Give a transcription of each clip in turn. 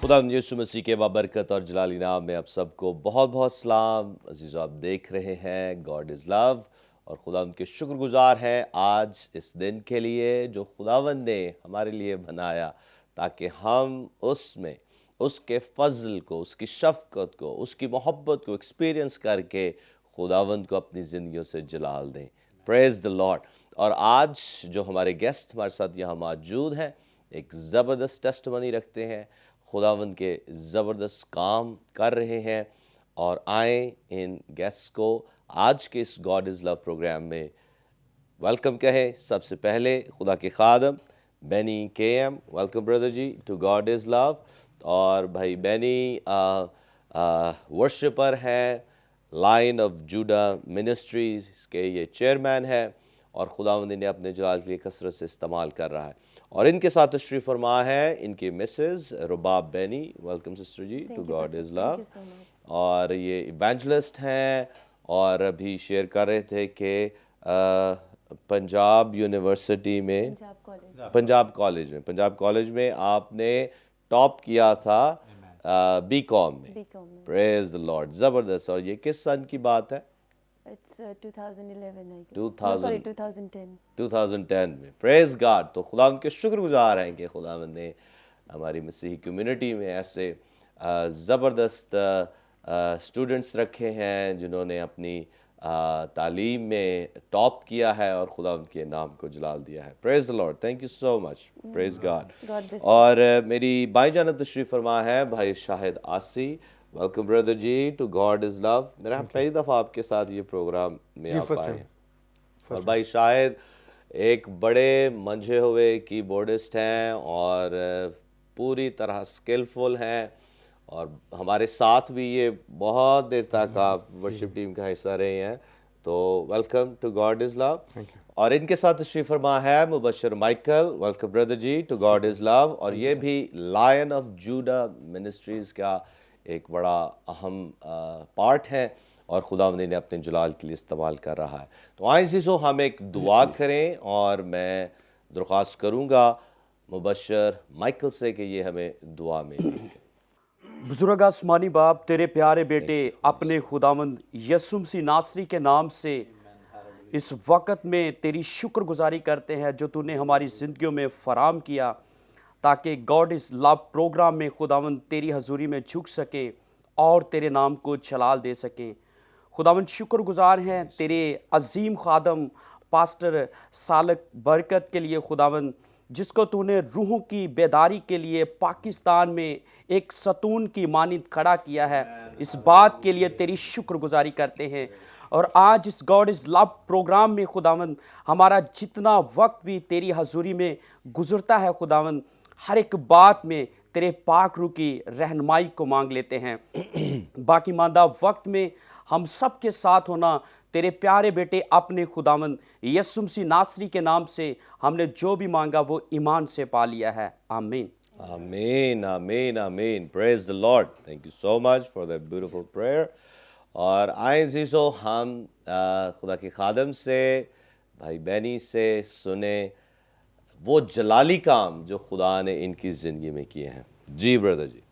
खुदा यीशु मसीह के बाबरकत और जलाली नाम में आप सबको बहुत बहुत सलाम। अजीज़ो, आप देख रहे हैं गॉड इज़ लव और खुदा उनके शुक्रगुजार हैं आज इस दिन के लिए जो खुदावंद ने हमारे लिए बनाया, ताकि हम उसमें उसके फ़ज़ल को, उसकी शफ़क़त को, उसकी मोहब्बत को एक्सपीरियंस करके खुदावंद को अपनी ज़िंदगियों से जलाल दें। Praise the Lord. और आज जो हमारे गेस्ट हमारे साथ यहाँ मौजूद हैं, एक ज़बरदस्त टेस्टिमनी रखते हैं, खुदावंद के ज़बरदस्त काम कर रहे हैं। और आए इन गेस्ट को आज के इस गॉड इज़ लव प्रोग्राम में वेलकम कहें। सबसे पहले खुदा के खादम Benny KM, welcome brother ji to God is love. और भाई बेनी वर्शिपर हैं, लाइन ऑफ जूडा मिनिस्ट्रीज़ के ये चेयरमैन है और खुदावंद ने अपने जलाल के लिए कसरत से इस्तेमाल कर रहा है। और इनके साथ तशरीफ़ फरमा है इनकी Mrs Rubab Beni, welcome sister ji to God is love. और ये इवेंजलिस्ट हैं और अभी शेयर कर रहे थे कि पंजाब यूनिवर्सिटी में, पंजाब कॉलेज में आपने टॉप किया था BCom में। प्रेज द लॉर्ड, ज़बरदस्त। और ये किस सन की बात है? It's 2011 I guess. 2000 No, sorry, 2010. 2010 में। Praise God. तो खुदा उनके शुक्रगुजार हैं कि खुदावंद ने हमारी मसीही कम्युनिटी में ऐसे ज़बरदस्त स्टूडेंट्स रखे हैं जिन्होंने अपनी तालीम में टॉप किया है और खुदा उनके नाम को जलाल दिया है। Praise the Lord, thank you so much. Praise God. और मेरी बाई जानब तशरीफ़ फरमा है भाई Shahid Asi, welcome brother ji to God is love. मेरा पहली दफ़ा आपके साथ ये प्रोग्राम में आप आए हैं। और भाई शाहिद एक बड़े मंझे हुए कीबोर्डिस्ट हैं और पूरी तरह स्किलफुल हैं और हमारे साथ भी ये बहुत देर तक आप वर्शिप टीम का हिस्सा रहे हैं। तो welcome to God is love. और इनके साथ तशरीफ़ फरमा है Mubashar Michael, welcome brother ji to God is love. और ये भी लायन ऑफ जूडा मिनिस्ट्रीज़ का एक बड़ा अहम पार्ट है और खुदावंद ने अपने जलाल के लिए इस्तेमाल कर रहा है। तो आइए सीसो हम एक दुआ करें और मैं दरख्वास्त करूँगा मुबशर माइकल से कि ये हमें दुआ में बुजुर्ग आसमानी बाप, तेरे प्यारे बेटे अपने खुदावंद यीशु मसीह नासरी के नाम से इस वक़्त में तेरी शुक्रगुजारी करते हैं जो तूने हमारी ज़िंदगियों में फ़राहम किया, ताकि गॉड इज़ लव प्रोग्राम में खुदावंद तेरी हजूरी में झुक सके और तेरे नाम को जलाल दे सकें। खुदावंद शुक्रगुजार हैं तेरे अजीम खादम पास्टर सालक बरकत के लिए खुदावंद, जिसको तूने रूहों की बेदारी के लिए पाकिस्तान में एक सतून की मानिंद खड़ा किया है। इस बात के लिए तेरी शुक्रगुजारी करते हैं। और आज इस गॉड इज़ लव प्रोग्राम में खुदावंद हमारा जितना वक्त भी तेरी हजूरी में गुजरता है खुदावंद, हर एक बात में तेरे पाक रूह की रहनुमाई को मांग लेते हैं। बाकी मांदा वक्त में हम सब के साथ होना तेरे प्यारे बेटे अपने खुदावंद यीशु मसीह नासरी के नाम से हमने जो भी मांगा वो ईमान से पा लिया है। आमीन आमीन आमीन आमीन। Praise the Lord, thank you so much for that beautiful prayer. और आए जीसो हम खुदा के खादम से, भाई बैनी से सुने वो जलाली काम जो खुदा ने इनकी ज़िंदगी में किए हैं। जी ब्रदर जी।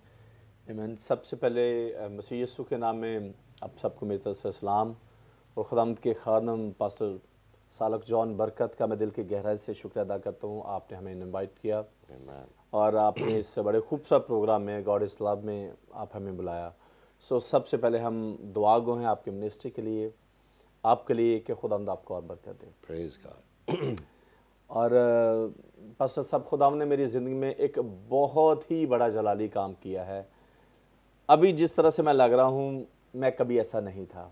आमीन। सबसे पहले मसीह यीशु के नाम में आप सबको मेरी तरफ से सलाम। और खुदावंद के खादम पास्टर सालक जॉन बरकत का मैं दिल की गहराई से शुक्र अदा करता हूँ, आपने हमें इनवाइट किया और आपने इस बड़े खूबसूरत प्रोग्राम में गॉड इज़ लव में आप हमें बुलाया। सो सबसे पहले हम दुआ गो हैं आपके मिनिस्ट्री के लिए, आपके लिए कि खुदावंद आपको और बरकत दे। Praise God. और पास्टर साहब, खुदावंद ने मेरी ज़िंदगी में एक बहुत ही बड़ा जलाली काम किया है। अभी जिस तरह से मैं लग रहा हूँ मैं कभी ऐसा नहीं था।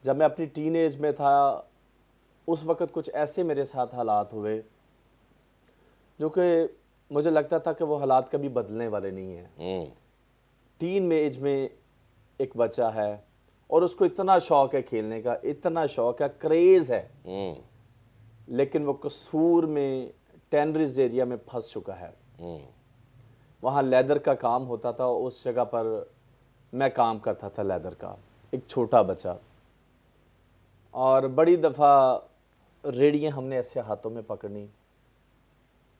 जब मैं अपनी टीनेज में था उस वक़्त कुछ ऐसे मेरे साथ हालात हुए जो कि मुझे लगता था कि वो हालात कभी बदलने वाले नहीं हैं। टीन में एज में एक बच्चा है और उसको इतना शौक़ है खेलने का, इतना शौक़ है, क्रेज़ है, लेकिन वो कसूर में टेनरिस एरिया में फंस चुका है। वहाँ लेदर का काम होता था, उस जगह पर मैं काम करता था लेदर का, एक छोटा बच्चा। और बड़ी दफ़ा रेडियाँ हमने ऐसे हाथों में पकड़नी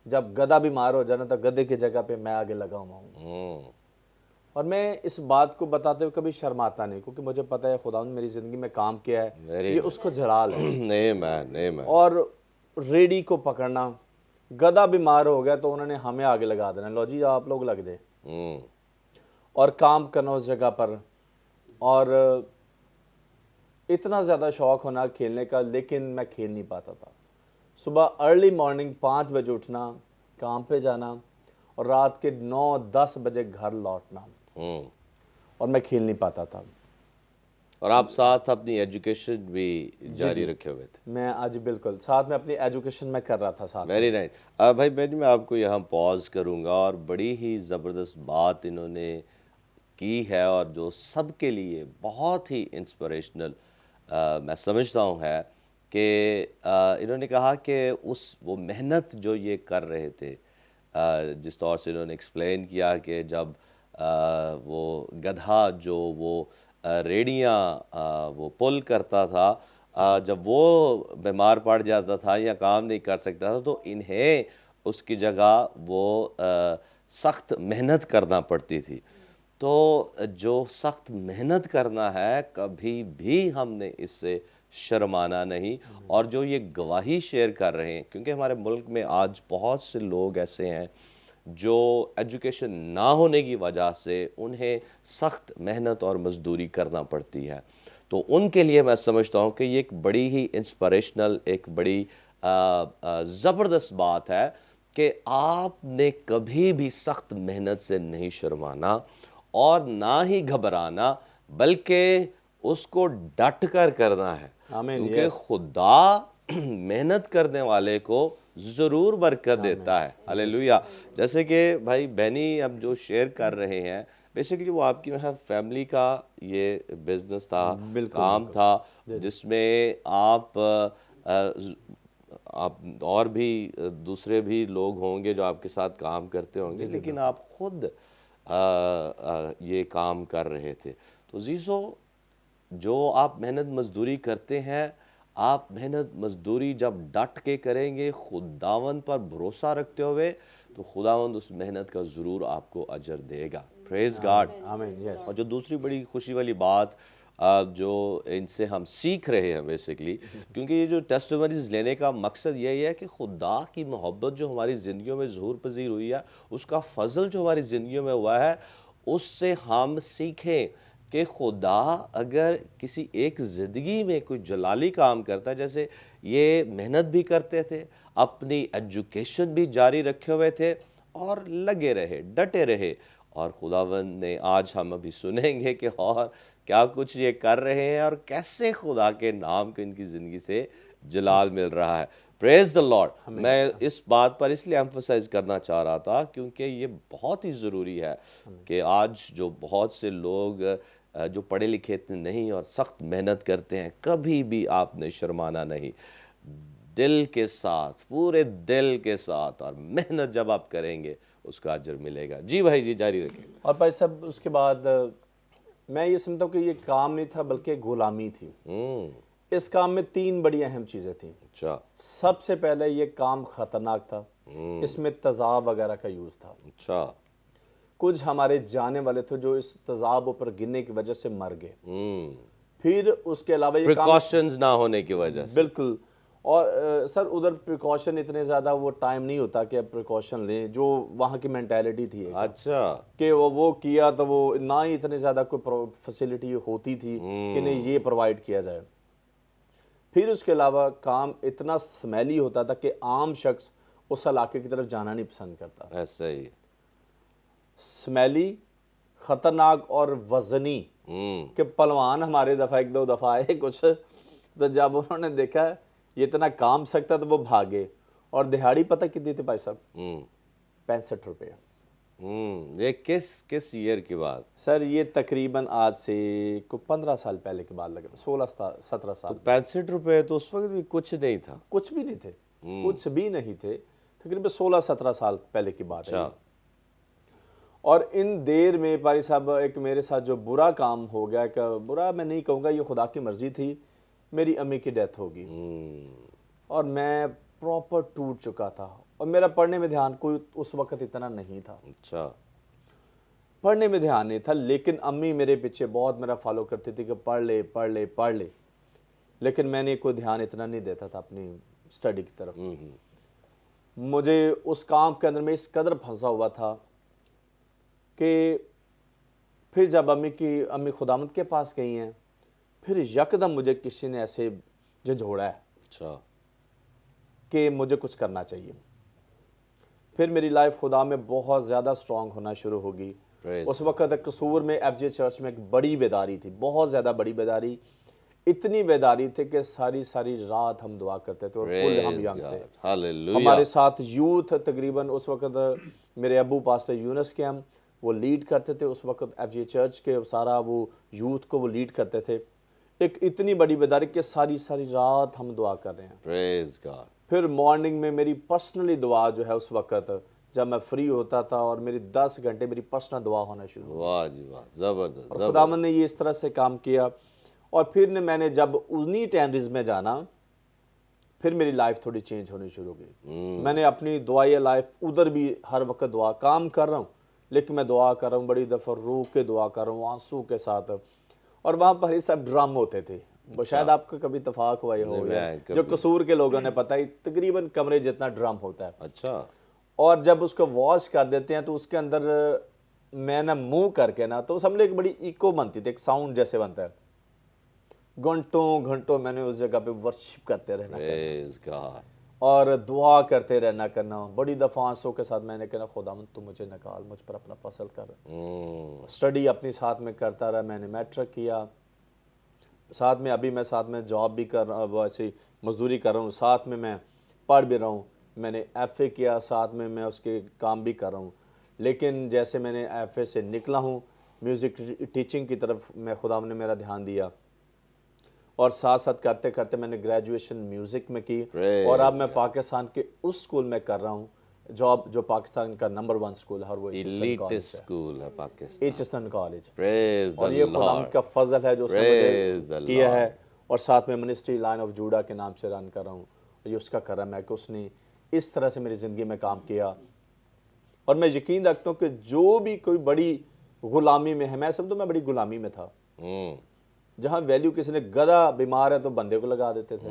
जब गधा बीमार हो जाना तो गधे की जगह पे मैं आगे लगा हुआ हूँ। और मैं इस बात को बताते हुए कभी शर्माता नहीं, क्योंकि मुझे पता है खुदा ने मेरी ज़िंदगी में काम किया है, ये उसको जलाल है। आमीन। और रेडी को पकड़ना, गधा बीमार हो गया तो उन्होंने हमें आगे लगा देना, लो जी आप लोग लग जाए, और काम करना उस जगह पर। और इतना ज़्यादा शौक होना खेलने का, लेकिन मैं खेल नहीं पाता था। सुबह अर्ली मॉर्निंग 5 बजे उठना, काम पे जाना, और रात के 9-10 बजे घर लौटना, और मैं खेल नहीं पाता था। और आप साथ अपनी एजुकेशन भी जारी रखे हुए थे। मैं आज बिल्कुल साथ में अपनी एजुकेशन में कर रहा था साथ। Very nice. भाई बहन, मैं आपको यहाँ पॉज करूँगा, और बड़ी ही ज़बरदस्त बात इन्होंने की है, और जो सबके लिए बहुत ही इंस्पिरेशनल मैं समझता हूँ है कि इन्होंने कहा कि वो मेहनत जो ये कर रहे थे, जिस तौर से इन्होंने एक्सप्लेन किया कि जब वो गधा जो वो रेडियाँ वो पुल करता था, जब वो बीमार पड़ जाता था या काम नहीं कर सकता था, तो इन्हें उसकी जगह वो सख्त मेहनत करना पड़ती थी। तो जो सख्त मेहनत करना है, कभी भी हमने इससे शर्माना नहीं। और जो ये गवाही शेयर कर रहे हैं, क्योंकि हमारे मुल्क में आज बहुत से लोग ऐसे हैं जो एजुकेशन ना होने की वजह से उन्हें सख्त मेहनत और मजदूरी करना पड़ती है, तो उनके लिए मैं समझता हूँ कि ये एक बड़ी ही इंस्पिरेशनल, एक बड़ी ज़बरदस्त बात है कि आपने कभी भी सख्त मेहनत से नहीं शर्माना और ना ही घबराना, बल्कि उसको डट कर करना है, क्योंकि खुदा मेहनत करने वाले को ज़रूर बरकत देता है। हालेलुया। जैसे कि भाई बहनी अब जो शेयर कर रहे हैं, बेसिकली वो आपकी फैमिली का ये बिजनेस था, काम था, जिसमें आप और भी दूसरे भी लोग होंगे जो आपके साथ काम करते होंगे, लेकिन आप खुद ये काम कर रहे थे। तो जीसो, जो आप मेहनत मजदूरी करते हैं, आप मेहनत मजदूरी जब डट के करेंगे खुदावंद पर भरोसा रखते हुए, तो खुदावंद उस मेहनत का ज़रूर आपको अजर देगा। Praise God. आमीन। और जो दूसरी बड़ी खुशी वाली बात जो इनसे हम सीख रहे हैं बेसिकली, क्योंकि ये जो टेस्टिमनीज लेने का मकसद यही है कि खुदा की मोहब्बत जो हमारी ज़िंदगियों में ज़हूर पजीर हुई है, उसका फ़ज़ल जो हमारी ज़िंदगियों में हुआ है, उससे हम सीखें कि खुदा अगर किसी एक ज़िंदगी में कोई जलाली काम करता है, जैसे ये मेहनत भी करते थे, अपनी एजुकेशन भी जारी रखे हुए थे और लगे रहे, डटे रहे, और खुदावंद ने आज हम अभी सुनेंगे कि और क्या कुछ ये कर रहे हैं और कैसे खुदा के नाम को इनकी ज़िंदगी से जलाल मिल रहा है। Praise the Lord. मैं इस बात पर इसलिए एम्फसाइज करना चाह रहा था क्योंकि ये बहुत ही ज़रूरी है कि आज जो बहुत से लोग जो पढ़े लिखे नहीं और सख्त मेहनत करते हैं, कभी भी आपने शर्माना नहीं, दिल के साथ, पूरे दिल के साथ, और मेहनत जब आप करेंगे उसका अजर मिलेगा। जी भाई जी, जारी रखें। और भाई साहब, उसके बाद मैं ये समझता हूँ कि ये काम नहीं था बल्कि गुलामी थी। इस काम में 3 बड़ी अहम चीज़ें थी। अच्छा। सबसे पहले ये काम खतरनाक था, इसमें तेज़ाब वगैरह का यूज़ था। अच्छा। कुछ हमारे जाने वाले थे जो इस तेज़ाब पर गिरने की वजह से मर गए। फिर उसके अलावा ये प्रिकॉशंस ना होने की वजह से। बिल्कुल। और सर उधर प्रिकॉशन इतने ज़्यादा वो टाइम नहीं होता कि आप प्रिकॉशन लें, जो वहाँ की मेंटालिटी थी। अच्छा। कि वो किया तो वो ना ही इतने ज़्यादा कोई फैसिलिटी होती थी कि नहीं ये प्रोवाइड किया जाए। फिर उसके अलावा काम इतना स्मेली होता था कि आम शख्स उस इलाके की तरफ जाना नहीं पसंद करता। ऐसा ही। स्मेली, ख़तरनाक और वज़नी कि पहलवान हमारे दफ़ा 1-2 दफ़ा आए कुछ, तो जब उन्होंने देखा ये इतना काम सकता तो वो भागे। और दिहाड़ी पता कितनी थी भाई साहब? 65 रुपये। ये किस ईयर की बात? सर ये तकरीबन आज से को 15 साल पहले की बात लग रहा, 16-17 साल। तो 65 रुपये तो उस वक्त भी कुछ नहीं था। कुछ भी नहीं थे, कुछ भी नहीं थे। तकरीबन 16-17 साल पहले की बात है। और इन देर में भाई साहब एक मेरे साथ जो बुरा काम हो गया, कि बुरा मैं नहीं कहूँगा, ये खुदा की मर्जी थी, मेरी अम्मी की डेथ होगी और मैं प्रॉपर टूट चुका था। और मेरा पढ़ने में ध्यान कोई उस वक्त इतना नहीं था, अच्छा, पढ़ने में ध्यान नहीं था, लेकिन अम्मी मेरे पीछे बहुत मेरा फॉलो करती थी कि पढ़ ले पढ़ ले पढ़ ले, लेकिन मैंने कोई ध्यान इतना नहीं देता था अपनी स्टडी की तरफ। मुझे उस काम के अंदर में इस कदर फंसा हुआ था कि फिर जब अम्मी खुदावंद के पास गई हैं, फिर यकदम मुझे किसी ने ऐसे झंझोड़ा है अच्छा, कि मुझे कुछ करना चाहिए। फिर मेरी लाइफ खुदा में बहुत ज़्यादा स्ट्रांग होना शुरू होगी। Praise उस वक्त कसूर में एफजे चर्च में एक बड़ी बेदारी थी, बहुत ज़्यादा बड़ी बेदारी, इतनी बेदारी थी कि सारी सारी रात हम दुआ करते थे और फुल हम praise यंग थे। God, hallelujah, हमारे साथ यूथ तकरीबन उस वक्त मेरे अबू पास्टर यूनस के हम वो लीड करते थे, उस वक्त एफजे चर्च के सारा वो यूथ को वो लीड करते थे। एक इतनी बड़ी बेदारी कि सारी सारी रात हम दुआ कर रहे हैं। praise God, फिर मॉर्निंग में मेरी पर्सनली दुआ जो है उस वक्त जब मैं फ्री होता था और मेरी 10 घंटे मेरी पर्सनल दुआ होना शुरू हुई। वाह जी वाह, जबरदस्त, और खुदावंद ने ये इस तरह से काम किया। और फिर ने मैंने जब उन्हीं टेनरीज में जाना, फिर मेरी लाइफ थोड़ी चेंज होनी शुरू हो गई। मैंने अपनी दुआई लाइफ उधर भी हर वक्त दुआ काम कर रहा हूँ, लेकिन मैं दुआ कर रहा हूँ, बड़ी दफ़ा रो के दुआ कर रहा हूँ, आंसू के साथ। और वहाँ पर ये सब ड्राम होते थे, वो शायद आपका कभी इत्तेफाक हुआ ये हो गया, जो कसूर के लोगों ने पता है, तकरीबन कमरे जितना ड्रम होता है। अच्छा, और जब उसको वॉश कर देते हैं तो उसके अंदर मैं ना मुंह करके ना, तो समझ लो एक बड़ी इको बनती थी, एक साउंड जैसे बनता है। घंटों घंटों मैंने उस जगह पे वर्शिप करते रहना praise God, और दुआ करते रहना करना। बड़ी दफ़ा आंसू के साथ मैंने कहना, खुदावंद तू मुझे निकाल, मुझ पर अपना फसल कर। स्टडी अपनी साथ में करता रहा, मैंने मैट्रिक किया, साथ में अभी मैं साथ में जॉब भी कर रहा हूँ, ऐसी मजदूरी कर रहा हूँ, साथ में मैं पढ़ भी रहा हूँ। मैंने एफए किया, साथ में मैं उसके काम भी कर रहा हूँ। लेकिन जैसे मैंने एफए से निकला हूँ, म्यूज़िक टीचिंग की तरफ मैं खुदावंद ने मेरा ध्यान दिया, और साथ साथ करते करते मैंने ग्रेजुएशन म्यूज़िक में की। और अब मैं पाकिस्तान के उस स्कूल में कर रहा हूँ जॉब जो पाकिस्तान का नंबर 1 स्कूल है, और वो elitist school है पाकिस्तान, एचएसएन कॉलेज। praise और the ये खुदावंद Lord, का फजल है जो उसने Praise the मुझे किया Lord. है। और साथ में मिनिस्ट्री लाइन ऑफ जूडा के नाम से रन कर रहा हूँ। ये उसका करम है कि उसने इस तरह से मेरी ज़िंदगी में काम किया। और मैं यकीन रखता हूँ कि जो भी कोई बड़ी गुलामी में है, मैं समझता हूँ मैं बड़ी गुलामी में था, जहाँ वैल्यू किसी ने गधा बीमार है तो बंदे को लगा देते थे,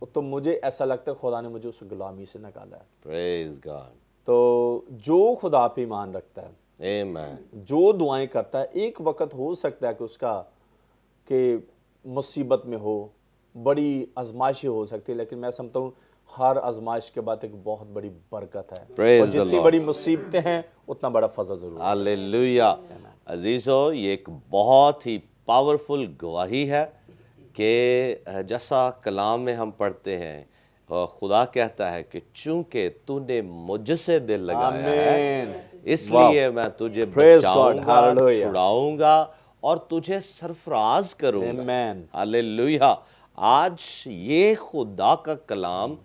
तो मुझे ऐसा लगता है खुदा ने मुझे उस गुलामी से निकाला है। praise God, तो जो खुदा पे ईमान रखता है, amen, जो दुआएं करता है, एक वक्त हो सकता है कि उसका कि मुसीबत में हो, बड़ी आजमाइश हो सकती है, लेकिन मैं समझता हूँ हर आजमाइश के बाद एक बहुत बड़ी बरकत है। Praise और the जितनी Lord. बड़ी मुसीबतें हैं उतना बड़ा फजल जरूर है। हालेलुया। अजीज़ो, ये एक बहुत ही पावरफुल गवाही है कि जैसा कलाम में हम पढ़ते हैं, खुदा कहता है कि चूंकि तूने मुझसे दिल लगाया है, इसलिए मैं तुझे Praise God. बचाऊंगा, Hallelujah. छुड़ाऊंगा और तुझे सरफराज करूंगा। Amen. हालेलुया। आज ये खुदा का कलाम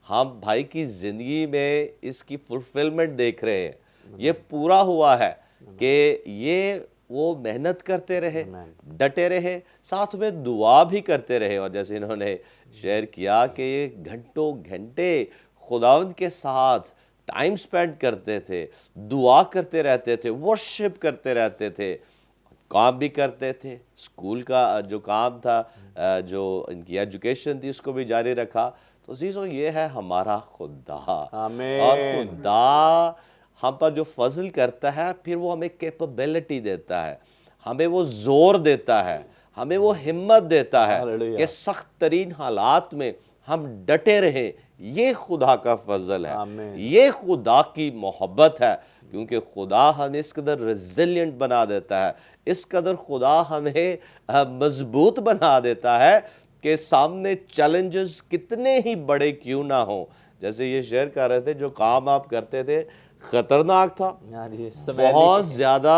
हम भाई की ज़िंदगी में इसकी फुलफिलमेंट देख रहे हैं। ये पूरा हुआ है कि ये वो मेहनत करते रहे, डटे रहे, साथ में दुआ भी करते रहे। और जैसे इन्होंने शेयर किया कि ये घंटों घंटे खुदावंद के साथ टाइम स्पेंड करते थे, दुआ करते रहते थे, वर्शिप करते रहते थे, काम भी करते थे, स्कूल का जो काम था, जो इनकी एजुकेशन थी, उसको भी जारी रखा। तो अज़ीज़ों, ये है हमारा खुदा। आमीन। और खुदा हम पर जो फजल करता है, फिर वो हमें कैपेबिलिटी देता है, हमें वो ज़ोर देता है, हमें वो हिम्मत देता है हालेलुया। कि सख्त तरीन हालात में हम डटे रहें। ये खुदा का फजल है, आमीन। ये खुदा की मोहब्बत है, क्योंकि खुदा हमें इस कदर रेजिलिएंट बना देता है, इस कदर खुदा हमें मजबूत बना देता है कि सामने चैलेंजेस कितने ही बड़े क्यों ना हो। जैसे ये शेयर कर रहे थे, जो काम आप करते थे खतरनाक था, हाँ जी, बहुत ज़्यादा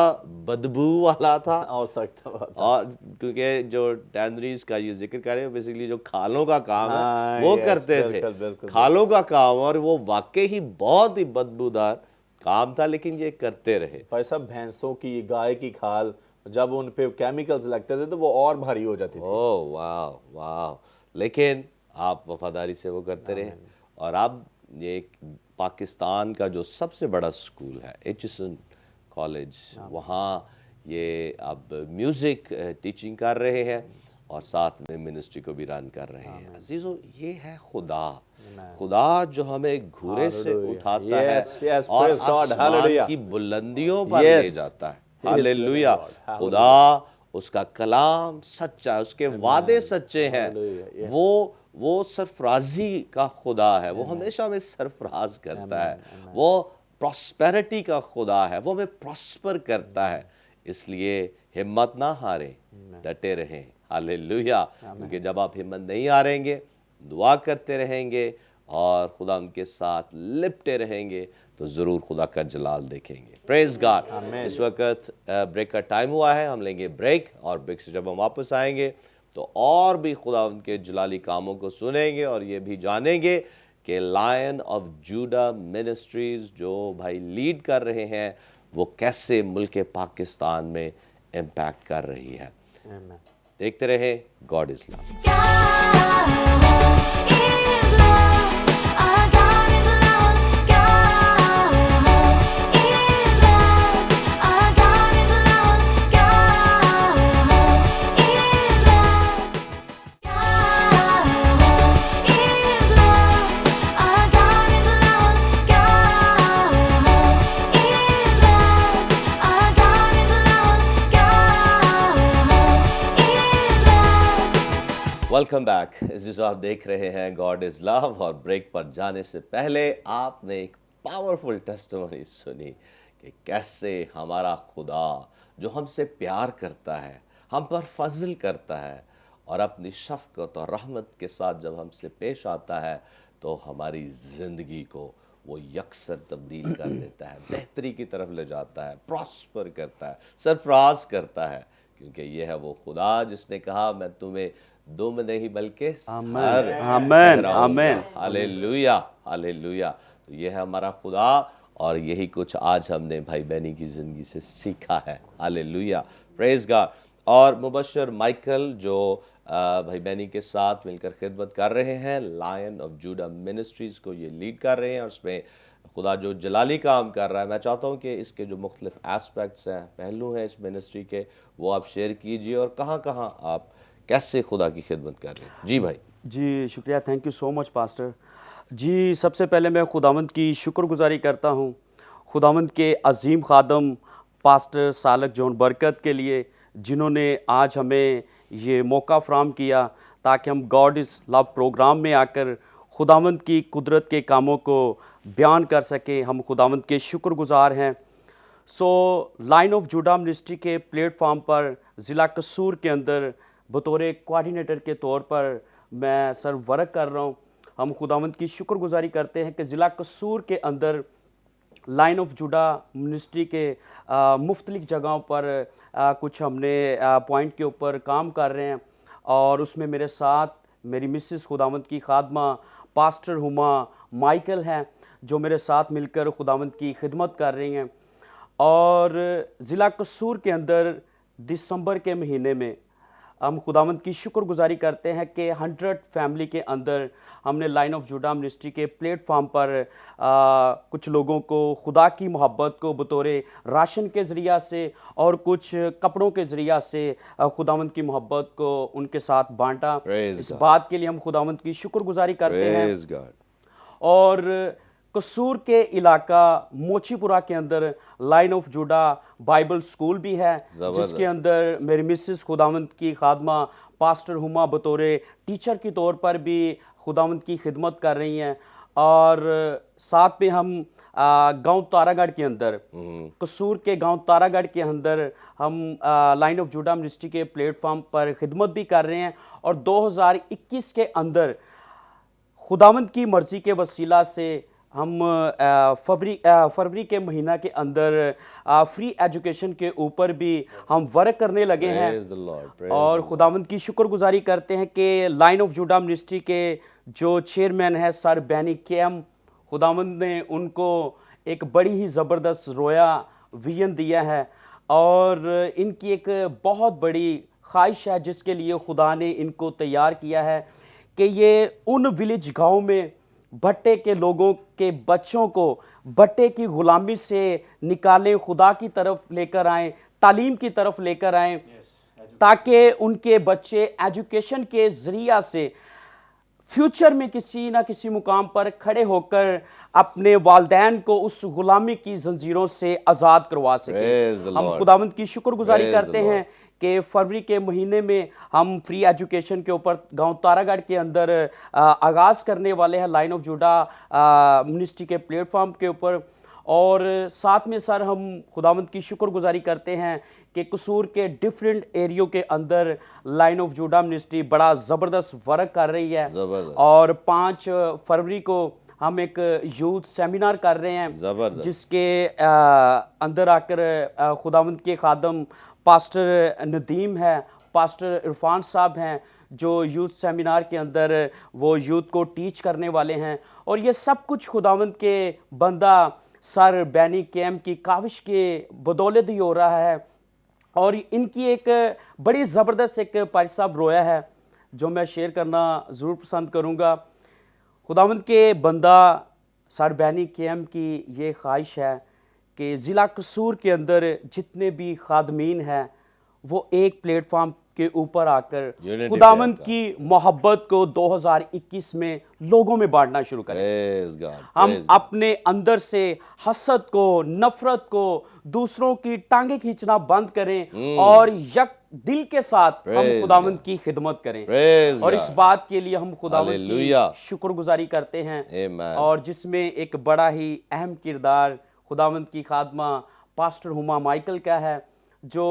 बदबू वाला था। और सकता बात। और क्योंकि जो टैनरीज का ये जिक्र कर रहे हैं, बेसिकली जो खालों का काम हाँ, है वो yes, करते बिल्कुल, थे, बिल्कुल, खालों का काम, और वो वाकई ही बहुत ही बदबूदार काम था, लेकिन ये करते रहे। भाई साहब, भैंसों की, गाय की खाल जब उन पे केमिकल्स लगते थे तो वो और भारी हो जाती थी। ओह वाह वाह, लेकिन आप वफादारी से वो करते रहे। और अब یہ ایک پاکستان کا جو سب سے بڑا اسکول ہے ایچسن کالج، وہاں یہ اب میوزک ٹیچنگ کر رہے ہیں اور ساتھ میں منسٹری کو بھی رن کر رہے ہیں. عزیزو، یہ ہے خدا جو ہمیں گھورے سے اٹھاتا ہے اور آسمان کی بلندیوں پر لے جاتا ہے. ہاللیلویہ. خدا، اس کا کلام سچا ہے، اس کے وعدے سچے ہیں. وہ سرفرازی کا خدا ہے، وہ ہمیشہ ہمیں سرفراز کرتا ہے. وہ پراسپیرٹی کا خدا ہے، وہ ہمیں پراسپر کرتا ہے. اس لیے ہمت نہ ہاریں، ڈٹے رہیں. ہاللیلویہ. کیونکہ جب آپ ہمت نہیں ہاریں گے، دعا کرتے رہیں گے اور خدا ان کے ساتھ لپٹے رہیں گے تو ضرور خدا کا جلال دیکھیں گے. پریز گاڈ. اس وقت بریک کا ٹائم ہوا ہے، ہم لیں گے بریک، اور بریک سے جب ہم واپس آئیں گے تو اور بھی خدا ان کے جلالی کاموں کو سنیں گے اور یہ بھی جانیں گے کہ لائن آف جوڈا منسٹریز جو بھائی لیڈ کر رہے ہیں وہ کیسے ملک پاکستان میں امپیکٹ کر رہی ہے. دیکھتے رہیں. God is love. Welcome back. عزیزو، آپ دیکھ رہے ہیں گاڈ از لو، اور بریک پر جانے سے پہلے آپ نے ایک پاورفل ٹیسٹیمونی سنی کہ کیسے ہمارا خدا جو ہم سے پیار کرتا ہے، ہم پر فضل کرتا ہے اور اپنی شفقت اور رحمت کے ساتھ جب ہم سے پیش آتا ہے تو ہماری زندگی کو وہ یکسر تبدیل کر دیتا ہے، بہتری کی طرف لے جاتا ہے، پراسپر کرتا ہے، سرفراز کرتا ہے. کیونکہ یہ ہے وہ خدا جس نے کہا میں تمہیں دم نہیں بلکہ سر. آمین آمین. ہاللیلویہ ہاللیلویہ. تو یہ ہے ہمارا خدا، اور یہی کچھ آج ہم نے بھائی بینی کی زندگی سے سیکھا ہے. ہاللیلویہ. پریز گاڈ. اور مبشر مائیکل جو بھائی بینی کے ساتھ مل کر خدمت کر رہے ہیں، لائن آف جوڈا منسٹریز کو یہ لیڈ کر رہے ہیں، اور اس میں خدا جو جلالی کام کر رہا ہے. میں چاہتا ہوں کہ اس کے جو مختلف ایسپیکٹس ہیں، پہلو ہیں اس منسٹری کے، وہ آپ شیئر کیجئے اور کہاں کہاں آپ کیسے خدا کی خدمت کر رہے ہیں. جی بھائی. جی شکریہ، thank you so much pastor. جی سب سے پہلے میں خداوند کی شکر گزاری کرتا ہوں خداوند کے عظیم خادم پاسٹر سالک جون برکت کے لیے، جنہوں نے آج ہمیں یہ موقع فراہم کیا تاکہ ہم گاڈ از لو پروگرام میں آ کر خداوند کی قدرت کے کاموں کو بیان کر سکیں. ہم خداوند کے شکر گزار ہیں. لائن آف جوڈا منسٹری کے پلیٹ فارم پر ضلع قصور کے اندر بطور کوآرڈینیٹر کے طور پر میں سر ورک کر رہا ہوں. ہم خداوند کی شکر گزاری کرتے ہیں کہ ضلع قصور کے اندر لائن آف جوڈا منسٹری کے مختلف جگہوں پر کچھ ہم نے پوائنٹ کے اوپر کام کر رہے ہیں، اور اس میں میرے ساتھ میری مسز خداوند کی خادمہ پاسٹر ہما مائیکل ہیں جو میرے ساتھ مل کر خداوند کی خدمت کر رہی ہیں. اور ضلع قصور کے اندر دسمبر کے مہینے میں ہم خداوند کی شکر گزاری کرتے ہیں کہ 100 فیملی کے اندر ہم نے لائن آف جوڈا منسٹری کے پلیٹ فارم پر کچھ لوگوں کو خدا کی محبت کو بطور راشن کے ذریعہ سے اور کچھ کپڑوں کے ذریعہ سے خداوند کی محبت کو ان کے ساتھ بانٹا. اس بات کے لیے ہم خداوند کی شکر گزاری کرتے ہیں. اور قصور کے علاقہ موچی پورہ کے اندر لائن آف جوڈا بائبل سکول بھی ہے، جس کے اندر میری مسز خداوند کی خادمہ پاسٹر ہما بطور ٹیچر کے طور پر بھی خداوند کی خدمت کر رہی ہیں. اور ساتھ میں ہم گاؤں تارا گڑھ کے اندر، قصور کے گاؤں تارا گڑھ کے اندر ہم لائن آف جوڈا منسٹری کے پلیٹ فارم پر خدمت بھی کر رہے ہیں. اور 2021 کے اندر خداوند کی مرضی کے وسیلہ سے ہم فروری کے مہینہ کے اندر فری ایجوکیشن کے اوپر بھی ہم ورک کرنے لگے ہیں. اور خداوند کی شکر گزاری کرتے ہیں کہ لائن آف جوڈا منسٹری کے جو چیئرمین ہیں سر بینی کیم، خداوند نے ان کو ایک بڑی ہی زبردست رویا ویژن دیا ہے، اور ان کی ایک بہت بڑی خواہش ہے جس کے لیے خدا نے ان کو تیار کیا ہے کہ یہ ان ولیج گاؤں میں भट्टे के लोगों के बच्चों को भट्टे की गुलामी से निकालें, खुदा की तरफ लेकर आएं, तालीम की तरफ लेकर आएं, ताकि उनके बच्चे एजुकेशन के ज़रिया से फ्यूचर में किसी ना किसी मुकाम पर खड़े होकर अपने वालदैन को उस गुलामी की जंजीरों से आज़ाद करवा Praise सकें। the हम Lord. खुदावंद की शुक्रगुजारी Praise the करते हैं कि फरवरी के महीने में हम फ्री एजुकेशन के ऊपर गांव तारागढ़ के अंदर आगाज़ करने वाले हैं लाइन ऑफ जुड़ा मिनिस्ट्री के प्लेटफॉर्म के ऊपर। और साथ में सर हम खुदावंद की शुक्रगुजारी करते हैं कि कसूर के डिफरेंट एरियो के अंदर लाइन ऑफ जुड़ा मिनिस्ट्री बड़ा ज़बरदस्त वर्क कर रही है। ज़बरदस्त। और 5 फरवरी को हम एक यूथ सेमिनार कर रहे हैं ज़बरदस्त। जिसके अंदर आकर खुदावंद के खादम पास्टर नदीम है, पास्टर इरफान साहब हैं, जो यूथ सेमिनार के अंदर वो यूथ को टीच करने वाले हैं। और ये सब कुछ खुदावंद के बंदा सर बैनी कैम की काविश के बदौलत ही हो रहा है। और इनकी एक बड़ी ज़बरदस्त एक पारी साहब रोया है जो मैं शेयर करना ज़रूर पसंद करूँगा। खुदावंद के बंदा सर बैनी कैम की ये ख्वाहिश है कि ज़िला कसूर के अंदर जितने भी खादमीन हैं वो एक प्लेटफॉर्म के ऊपर आकर Unity खुदावंद पे की मोहब्बत को 2021 में लोगों में बांटना शुरू करें। Praise God. हम Praise God. अपने अंदर से हसद को, नफरत को, दूसरों की टांगे खींचना बंद करें और यक दिल के साथ हम Praise खुदावंद God. की खिदमत करें। Praise और इस God. बात के लिए हम खुदावंद Hallelujah. की शुक्रगुजारी करते हैं। Amen. और जिसमें एक बड़ा ही अहम किरदार खुदावंद की खादमा पास्टर हुमा माइकल का है, जो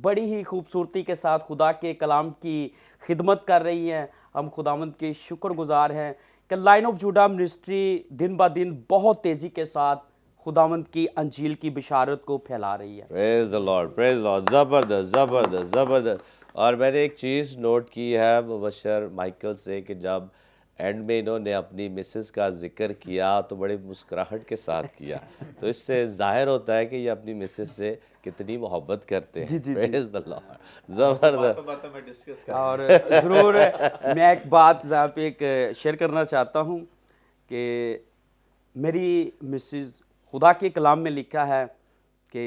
बड़ी ही खूबसूरती के साथ खुदा के कलाम की खिदमत कर रही हैं। हम खुदावंद के शुक्रगुजार हैं कि लाइन ऑफ जुड़ा मिनिस्ट्री दिन ब दिन बहुत तेज़ी के साथ खुदावंद की अंजील की बिशारत को फैला रही है। Praise the Lord, praise Lord. ज़बरदस्त ज़बरदस्त ज़बरदस्त। और मैंने एक चीज़ नोट की है मुबशर माइकल से कि जब एंड में इन्होंने अपनी मिसेस का जिक्र किया तो बड़े मुस्कुराहट के साथ किया, तो इससे जाहिर होता है कि ये अपनी मिसेस से कितनी मोहब्बत करते हैं। प्रेज द लॉर्ड, ज़बरदस्त। और ज़रूर मैं एक बात यहाँ पे एक शेयर करना चाहता हूँ कि मेरी मिसेस, खुदा के कलाम में लिखा है कि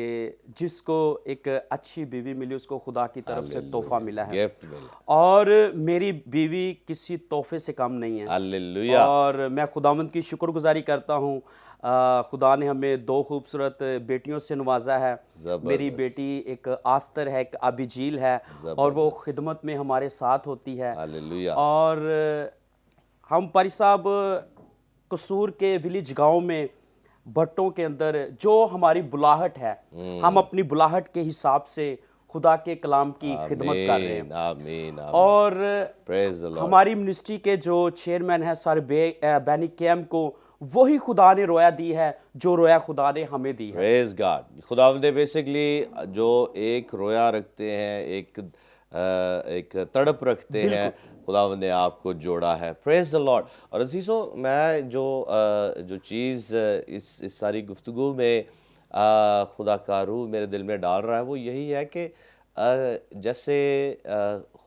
जिसको एक अच्छी बीवी मिली उसको खुदा की तरफ से तोहफा मिला है, गिफ्ट मिला। और मेरी बीवी किसी तोहफे से कम नहीं है। हालेलुया। और मैं खुदावंद की शुक्रगुजारी करता हूँ। खुदा ने हमें 2 खूबसूरत बेटियों से नवाजा है। मेरी बेटी एक आस्तर है, एक अबिजील है, और वो खिदमत में हमारे साथ होती है। हालेलुया। और हम पारी साहब कसूर के विलेज गांव में भट्टों के अंदर जो हमारी बुलाहट है, हम अपनी बुलाहट के हिसाब से खुदा के कलाम की खिदमत कर रहे हैं। आमीन। और प्रेज द लॉर्ड। हमारी मिनिस्ट्री के जो चेयरमैन है सर बैनी कैम को वही खुदा ने रोया दी है जो रोया खुदा ने हमें दी है। Praise God. खुदावंद ने बेसिकली जो एक रोया रखते हैं, एक तड़प रखते हैं, खुदावंद ने आपको जोड़ा है। Praise the Lord. और अजीज़ों, मैं जो चीज़ इस सारी गुफ्तगू में खुदा का रूह मेरे दिल में डाल रहा है वो यही है कि जैसे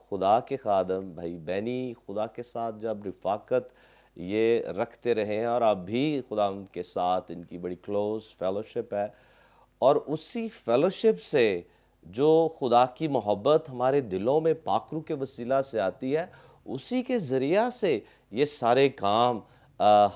खुदा के खादम भाई बैनी खुदा के साथ जब रिफाकत ये रखते रहे हैं और अब भी खुदा के साथ इनकी बड़ी क्लोज फेलोशिप है, और उसी फेलोशिप से जो खुदा की मोहब्बत हमारे दिलों में पाकरू के वसीला से आती है, उसी के ज़रिया से ये सारे काम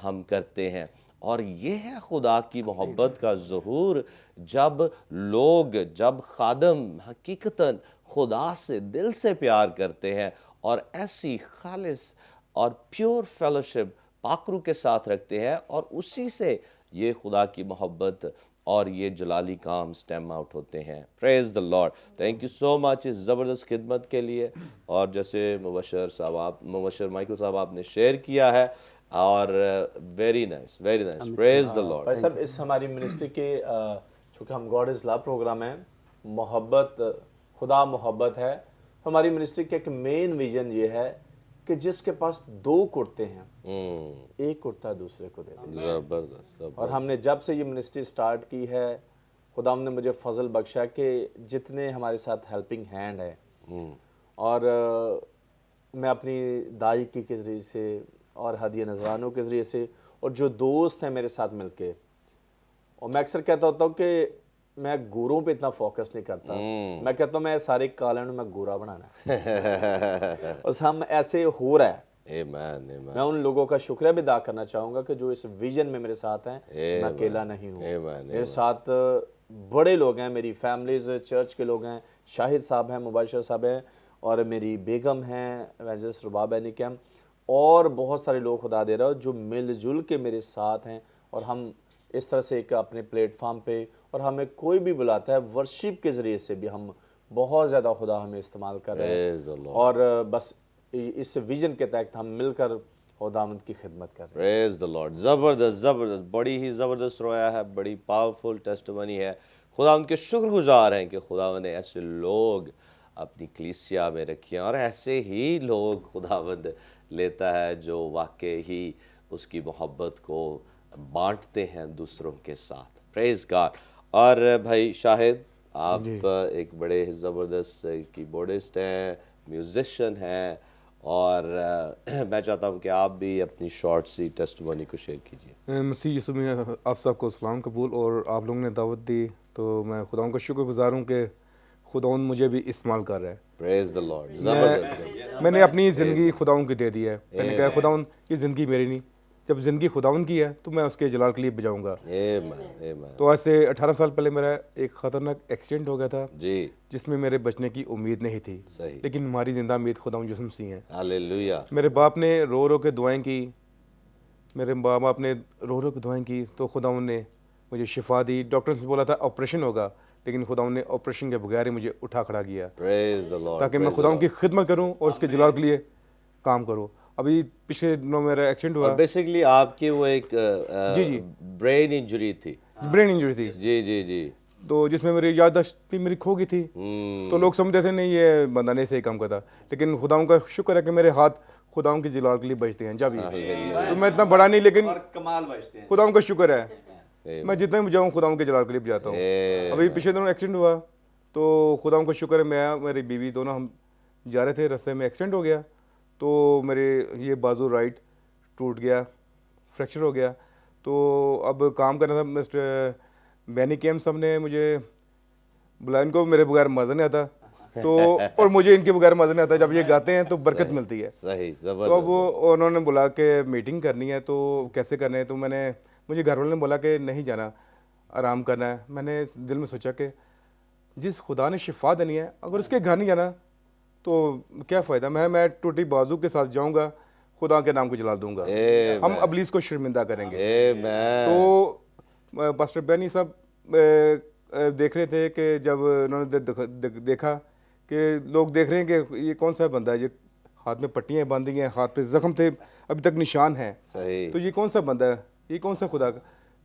हम करते हैं। और ये है खुदा की मोहब्बत का ज़हूर, जब खादम हकीकतन खुदा से दिल से प्यार करते हैं और ऐसी खालिस और प्योर फेलोशिप पाकरू के साथ रखते हैं, और उसी से ये खुदा की मोहब्बत और ये जलाली काम स्टेम आउट होते हैं। Praise the Lord. Thank you so much इस ज़बरदस्त खिदमत के लिए। और जैसे मुबशर माइकल साहब आपने शेयर किया है, और very nice praise the Lord. भाई साहब, इस हमारी मिनिस्ट्री के चूँकि हम गॉड इज़ लव प्रोग्राम है, मोहब्बत, खुदा मोहब्बत है, हमारी मिनिस्ट्री का एक मेन विजन ये है कि जिसके पास 2 कुर्ते हैं, एक कुर्ता दूसरे को दे दे। ज़बरदस्त। और हमने जब से ये मिनिस्ट्री स्टार्ट की है, खुदा ने मुझे फजल बख्शा कि जितने हमारे साथ हेल्पिंग हैंड है, और मैं अपनी दाई के ज़रिए से اور ہدیہ نذرانوں کے ذریعے سے، اور جو دوست ہیں میرے ساتھ مل کے. اور میں اکثر کہتا ہوتا ہوں کہ میں گوروں پہ اتنا فوکس نہیں کرتا. میں کہتا ہوں میں سارے کالے میں گورا بنانا ہے. بس ہم ایسے ہو رہا ہے. Amen, amen. میں ان لوگوں کا شکریہ بھی ادا کرنا چاہوں گا کہ جو اس ویژن میں میرے ساتھ ہیں. میں اکیلا نہیں ہوں. Amen, میرے ساتھ بڑے لوگ ہیں، میری فیملیز چرچ کے لوگ ہیں. شاہد صاحب ہیں، مباشر صاحب ہیں، اور میری بیگم ہیں ایونجلسٹ رباب اینکم، اور بہت سارے لوگ خدا دے رہا جو مل جل کے میرے ساتھ ہیں. اور ہم اس طرح سے ایک اپنے پلیٹ فارم پہ، اور ہمیں کوئی بھی بلاتا ہے ورشپ کے ذریعے سے بھی ہم بہت زیادہ خدا ہمیں استعمال کر رہے ہیں. Praise the Lord. اور بس اس ویژن کے تحت ہم مل کر خداوند کی خدمت کر رہے ہیں. Praise the Lord. زبردست زبردست، بڑی ہی زبردست رویا ہے، بڑی پاورفل ٹیسٹمنی ہے. خدا ان کے شکر گزار ہیں کہ خداوند نے ایسے لوگ اپنی کلیسیا میں رکھے ہیں، اور ایسے ہی لوگ خداوند لیتا ہے جو واقعی ہی اس کی محبت کو بانٹتے ہیں دوسروں کے ساتھ. پریز گاڈ. اور بھائی شاہد، آپ ایک بڑے زبردست کی بورڈسٹ ہیں، میوزیشین ہیں، اور میں چاہتا ہوں کہ آپ بھی اپنی شارٹ سی ٹیسٹمنی کو شیئر کیجیے. مسیح یسوع میں آپ سب کو سلام قبول. اور آپ لوگوں نے دعوت دی تو میں خداؤں کا شکر گزار ہوں کہ خداؤں مجھے بھی استعمال کر رہا ہے. پریز دی لارڈ. زبردست. میں نے اپنی زندگی خداؤں کی دے دی ہے. میں نے کہا خداؤں یہ زندگی میری نہیں، جب زندگی خداؤں کی ہے تو میں اس کے جلال کے لیے بجاؤں گا. آمین آمین. تو آج سے 18 سال پہلے میرا ایک خطرناک ایکسیڈنٹ ہو گیا تھا، جی جس میں میرے بچنے کی امید نہیں تھی، صحیح. لیکن ہماری زندہ امید خداؤں جسم سی ہیں. ہاللیلویا. میرے باپ نے رو رو کے دعائیں کی، میرے ماں باپ نے رو رو کے دعائیں کی، تو خداؤں نے مجھے شفا دی. ڈاکٹر سے بولا تھا آپریشن ہوگا، لیکن خداؤں نے آپریشن کے بغیر ہی مجھے اٹھا کھڑا کیا پریز دی لارڈ. تاکہ میں خداؤں کی خدمت کروں اور اس کے جلال کے لیے کام کروں. ابھی پچھلے دنوں میرا ایکسیڈنٹ ہوا. بیسیکلی آپ کی وہ ایک برین انجری تھی. برین انجری تھی، جی جی جی. تو جس میں میری یادداشت میری کھو گئی تھی. تو لوگ سمجھتے تھے نہیں یہ بندہ نہیں صحیح کام کرتا، لیکن خداؤں کا شکر ہے کہ میرے ہاتھ خداؤں کے جلال کے لیے بجتے ہیں. جب تو میں اتنا بڑا نہیں، لیکن کمال بجتے ہیں. خداؤں کا شکر ہے میں جتنا بھی بجاؤں خداؤں کے جلال کے لیے بجاتا ہوں. ابھی پچھلے دنوں ایکسیڈنٹ ہوا تو خداؤں کا شکر ہے میں میری بیوی دونوں ہم جا رہے تھے، رستے میں ایکسیڈنٹ ہو گیا. تو میرے یہ بازو رائٹ ٹوٹ گیا، فریکچر ہو گیا. تو اب کام کرنا تھا. مسٹر بینی کیم صاحب نے مجھے بلایا، ان کو میرے بغیر مزہ نہیں آتا تو اور مجھے ان کے بغیر مزہ نہیں آتا. جب یہ گاتے ہیں تو برکت ملتی ہے. صحیح تو اب زبردست. انہوں نے بولا کہ میٹنگ کرنی ہے تو کیسے کرنا ہے. تو مجھے گھر والوں نے بولا کہ نہیں جانا، آرام کرنا ہے. میں نے دل میں سوچا کہ جس خدا نے شفا دینی ہے، اگر اس کے گھر نہیں جانا تو کیا فائدہ. میں ٹوٹی بازو کے ساتھ جاؤں گا، خدا کے نام کو جلال دوں گا، ہم ابلیس کو شرمندہ کریں گے. آمین. تو پاسٹر بینی صاحب دیکھ رہے تھے کہ جب انہوں نے دیکھا کہ لوگ دیکھ رہے ہیں کہ یہ کون سا بندہ ہے، یہ ہاتھ میں پٹیاں باندھی ہیں، ہاتھ پہ زخم تھے، ابھی تک نشان ہیں، صحیح. تو یہ کون سا بندہ ہے، یہ کون سا خدا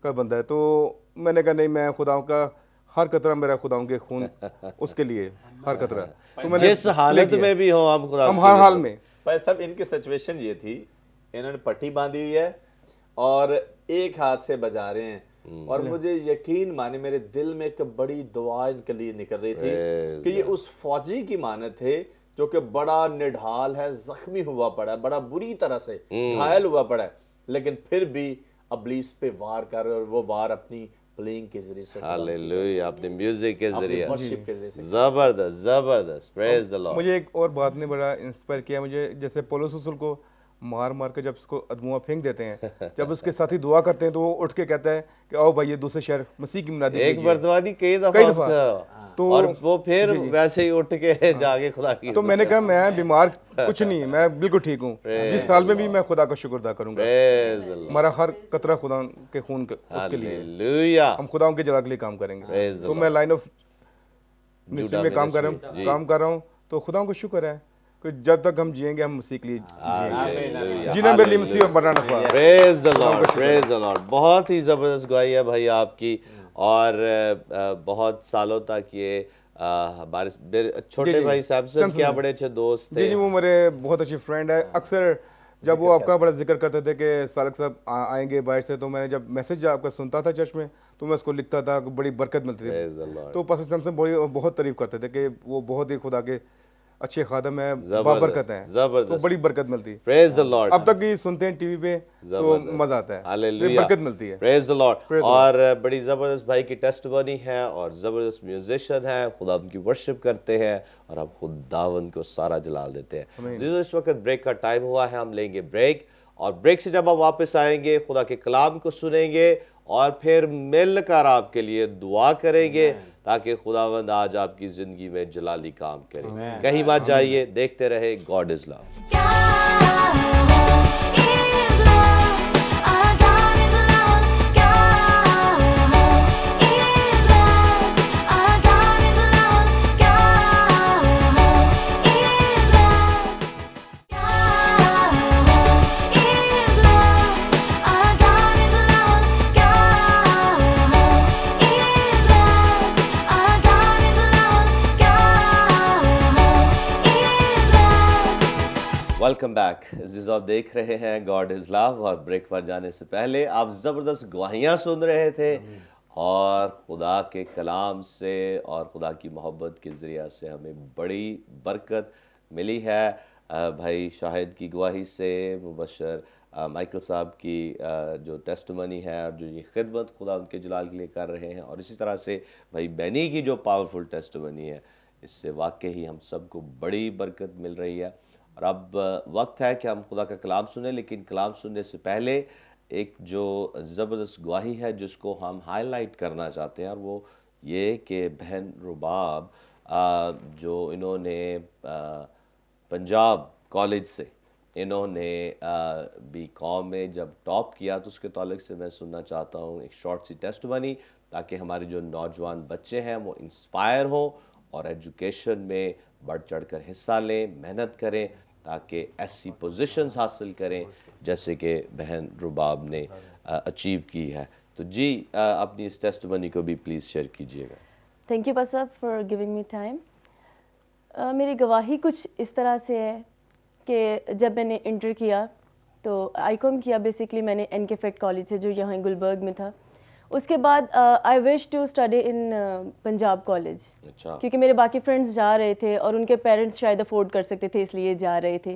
کا بندہ ہے. تو میں نے کہا نہیں، میں خداؤں کا ہر قطرہ میرا خداؤں کے خون اس کے لیے، ہر قطرہ. تو میں نے جس حالت میں بھی ہوں ہم خدا ہم ہر حال میں. بھائی صاحب ان کی سچویشن یہ تھی، انہوں نے پٹی باندھی ہوئی ہے اور ایک ہاتھ سے بجا رہے ہیں. اور مجھے یقین مانے میرے دل میں ایک بڑی دعا ان کے لیے نکل رہی تھی کہ یہ اس فوجی کی مانت تھے جو کہ بڑا نڈھال ہے، زخمی ہوا پڑا ہے، بڑا بری طرح سے گھائل ہوا پڑا ہے، لیکن پھر بھی ابلیس پہ وار کر رہے، اور وہ وار اپنی پلینگ کے ذریعے سے، ہاللیلویا، اپنے میوزک کے ذریعے. ورشپ کے ذریعے سے. زبردست زبردست. پریز دی لارڈ. مجھے ایک اور بات نے بڑا انسپائر کیا مجھے. جیسے پولس رسول کو مار مار کے جب اس کو ادموا پھینک دیتے ہیں، جب اس کے ساتھی دعا کرتے ہیں تو وہ اٹھ کے کہتا ہے کہ آؤ بھائی یہ دوسرے شہر مسیح کی منادی ایک کیجیے. مرتبہ نہیں، کئی دفعہ. تو اور وہ پھر ویسے ہی اٹھ کے جا کے خدا کی. تو میں نے کہا میں بیمار کچھ نہیں، میں بالکل ٹھیک ہوں. جس سال میں بھی میں خدا کا شکر ادا کروں گا. پریز دی لارڈ. ہمارا ہر قطرہ خدا کے خون اس کے لیے، ہاللیلویا. ہم خداؤں کے جلال کے لیے کام کریں گے. Praise the تو میں لائن آف منسٹری میں کام کر جی. رہا ہوں. تو خداؤں کو شکر ہے کہ جب تک ہم جئیں گے ہم مسیح کے لیے ہاللیلویا. جینا میرے لیے مسیح اور مرنا نفع. پریز the Lord. Praise the lord. بہت ہی زبردست گواہی ہے بھائی آپ کی. اور بہت سالوں تک یہ ہمارے چھوٹے بھائی صاحب سے کیا بڑے اچھے دوست تھے. جی وہ میرے بہت اچھے فرینڈ ہے. اکثر جب وہ آپ کا بڑا ذکر کرتے تھے کہ سالک صاحب آئیں گے باہر سے، تو میں جب میسج آپ کا سنتا تھا چرچ میں تو میں اس کو لکھتا تھا، بڑی برکت ملتی تھی. تو پاسٹر سیمسن بہت تعریف کرتے تھے کہ وہ بہت ہی خدا کے अच्छे खादम हैं, जबरदस्त, बाबरकत हैं, जबरदस्त। तो बड़ी बरकत मिलती है। Praise the Lord. अब तक भी सुनते हैं टीवी पे तो मजा आता है, हालेलुया, बरकत मिलती है। Praise the Lord. Praise the और बड़ी ज़बरदस्त भाई की टेस्टमनी है और ज़बरदस्त म्यूजिशियन है, खुदा की वर्शिप करते हैं और अब खुदावंद को सारा जलाल देते हैं। जिस इस वक्त ब्रेक का टाइम हुआ है, हम लेंगे ब्रेक और ब्रेक से जब हम वापस आएंगे खुदा के कलाम को सुनेंगे और फिर मिलकर आपके लिए दुआ करेंगे ताकि खुदावंद आज आपकी ज़िंदगी में जलाली काम करे। कहीं मत जाइए, देखते रहे God is love. Welcome back. जिस आप देख रहे हैं गॉड इज़ लव और ब्रेक पर जाने से पहले आप ज़बरदस्त गवाहियाँ सुन रहे थे और खुदा के कलाम से और खुदा की मोहब्बत के ज़रिए से हमें बड़ी बरकत मिली है। भाई शाहिद की गवाही से, मुबशर माइकल साहब की जो टेस्टमनी है और जो ये खिदमत खुदा उनके जलाल के लिए कर रहे हैं, और इसी तरह से भाई बैनी की जो पावरफुल टेस्टमनी है, इससे वाकई ही हम सबको बड़ी बरकत मिल रही है। और अब वक्त है कि हम खुदा का कलाम सुने, लेकिन कलाम सुनने से पहले एक जो ज़बरदस्त गवाही है जिसको हम हाईलाइट करना चाहते हैं, और वो ये कि बहन रुबाब जो इन्होंने पंजाब कॉलेज से इन्होंने बीकॉम में जब टॉप किया, तो उसके ताल्लुक़ से मैं सुनना चाहता हूँ एक शॉर्ट सी टेस्टमनी, ताकि हमारे जो नौजवान बच्चे हैं वो इंस्पायर हों और एजुकेशन में बढ़ चढ़ कर हिस्सा लें, मेहनत करें, ताकि ऐसी पोजीशंस हासिल करें जैसे कि बहन रुबाब ने अचीव की है। तो जी अपनी इस टेस्टमनी को भी प्लीज़ शेयर कीजिएगा। थैंक यू पासा फॉर गिविंग मी टाइम। मेरी गवाही कुछ इस तरह से है कि जब मैंने इंटर किया तो आईकॉम किया, बेसिकली मैंने एनके फेट कॉलेज से जो यहाँ गुलबर्ग में था। उसके बाद I wish to study in Punjab college, अच्छा, क्योंकि मेरे बाकी फ्रेंड्स जा रहे थे और उनके पेरेंट्स शायद अफोर्ड कर सकते थे, इसलिए जा रहे थे।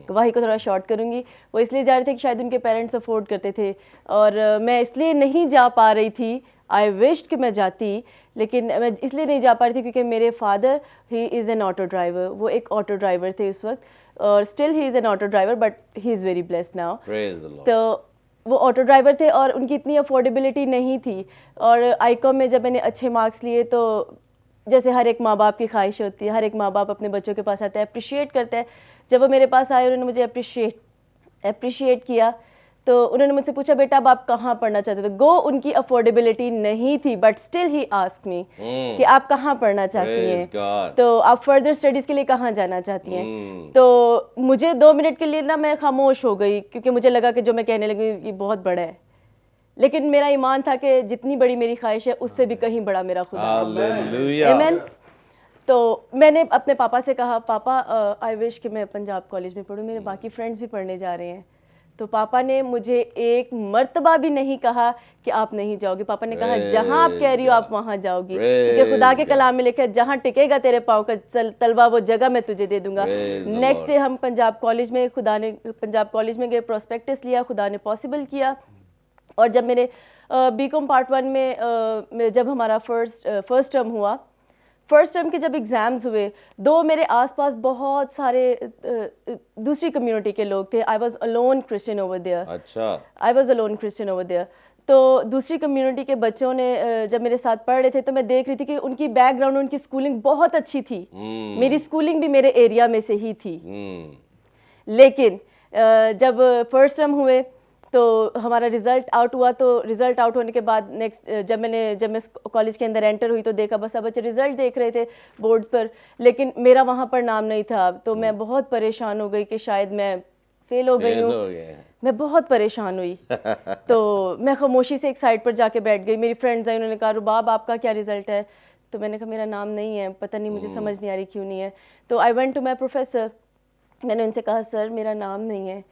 गवाही को थोड़ा शॉर्ट करूँगी। वो इसलिए जा रहे थे कि शायद उनके पेरेंट्स अफोर्ड करते थे, और मैं इसलिए नहीं जा पा रही थी। आई विश्ड कि मैं जाती, लेकिन मैं इसलिए नहीं जा पा रही थी क्योंकि मेरे father he is an auto driver, वो एक ऑटो ड्राइवर थे उस वक्त, और still he is an auto driver, but he is very blessed now. Praise the Lord. तो वो ऑटो ड्राइवर थे और उनकी इतनी अफोर्डेबिलिटी नहीं थी। और आईकॉम में जब मैंने अच्छे मार्क्स लिए, तो जैसे हर एक माँ बाप की ख्वाहिश होती है, हर एक माँ बाप अपने बच्चों के पास आता है, अप्रिशिएट करता है। जब वो मेरे पास आए, उन्होंने मुझे अप्रिशिएट किया, तो उन्होंने मुझसे पूछा, बेटा अब आप कहाँ पढ़ना चाहते थे? गो उनकी अफोर्डेबिलिटी नहीं थी, but still he asked me कि आप कहाँ पढ़ना चाहती Praise हैं, God. तो आप फर्दर स्टडीज़ के लिए कहाँ जाना चाहती हैं? तो मुझे 2 मिनट के लिए ना मैं खामोश हो गई, क्योंकि मुझे लगा कि जो मैं कहने लगी ये बहुत बड़ा है। लेकिन मेरा ईमान था कि जितनी बड़ी मेरी ख्वाहिश है उससे भी कहीं बड़ा मेरा खुदा है। हालेलुया। Amen? तो मैंने अपने पापा से कहा, पापा आई विश कि मैं पंजाब कॉलेज में पढूं, मेरे बाकी फ्रेंड्स भी पढ़ने जा रहे हैं। तो पापा ने मुझे एक मर्तबा भी नहीं कहा कि आप नहीं जाओगी। पापा ने कहा जहां आप कह रही हो आप वहां जाओगी, क्योंकि खुदा के कलाम में लिखा है जहां टिकेगा तेरे पाँव का तलवा वो जगह मैं तुझे दे दूंगा। नेक्स्ट डे हम पंजाब कॉलेज में गए, प्रोस्पेक्टस लिया, खुदा ने पॉसिबल किया। और जब मेरे बीकॉम पार्ट 1 में जब हमारा फर्स्ट टर्म हुआ, फर्स्ट टर्म के जब एग्ज़ाम्स हुए, दो मेरे आसपास बहुत सारे दूसरी कम्युनिटी के लोग थे। I was alone Christian over there. अच्छा, I was alone Christian over there. तो दूसरी कम्युनिटी के बच्चों ने जब मेरे साथ पढ़ रहे थे, तो मैं देख रही थी कि उनकी बैकग्राउंड, उनकी स्कूलिंग बहुत अच्छी थी। मेरी स्कूलिंग भी मेरे एरिया में से ही थी। लेकिन जब फर्स्ट टर्म हुए तो हमारा रिज़ल्ट आउट हुआ, तो रिज़ल्ट आउट होने के बाद नेक्स्ट जब मैं कॉलेज के अंदर एंटर हुई, तो देखा बस सब बच्चे रिज़ल्ट देख रहे थे बोर्ड्स पर, लेकिन मेरा वहाँ पर नाम नहीं था। तो मैं बहुत परेशान हो गई कि शायद मैं फेल हो गई हूँ। मैं बहुत परेशान हुई। तो मैं खामोशी से एक साइड पर जाके बैठ गई। मेरी फ्रेंड्स आई, उन्होंने कहा रुबाब आपका क्या रिज़ल्ट है? तो मैंने कहा मेरा नाम नहीं है, पता नहीं, मुझे समझ नहीं आ रही क्यों नहीं है। तो I went to my professor, मैंने उनसे कहा सर मेरा नाम नहीं है।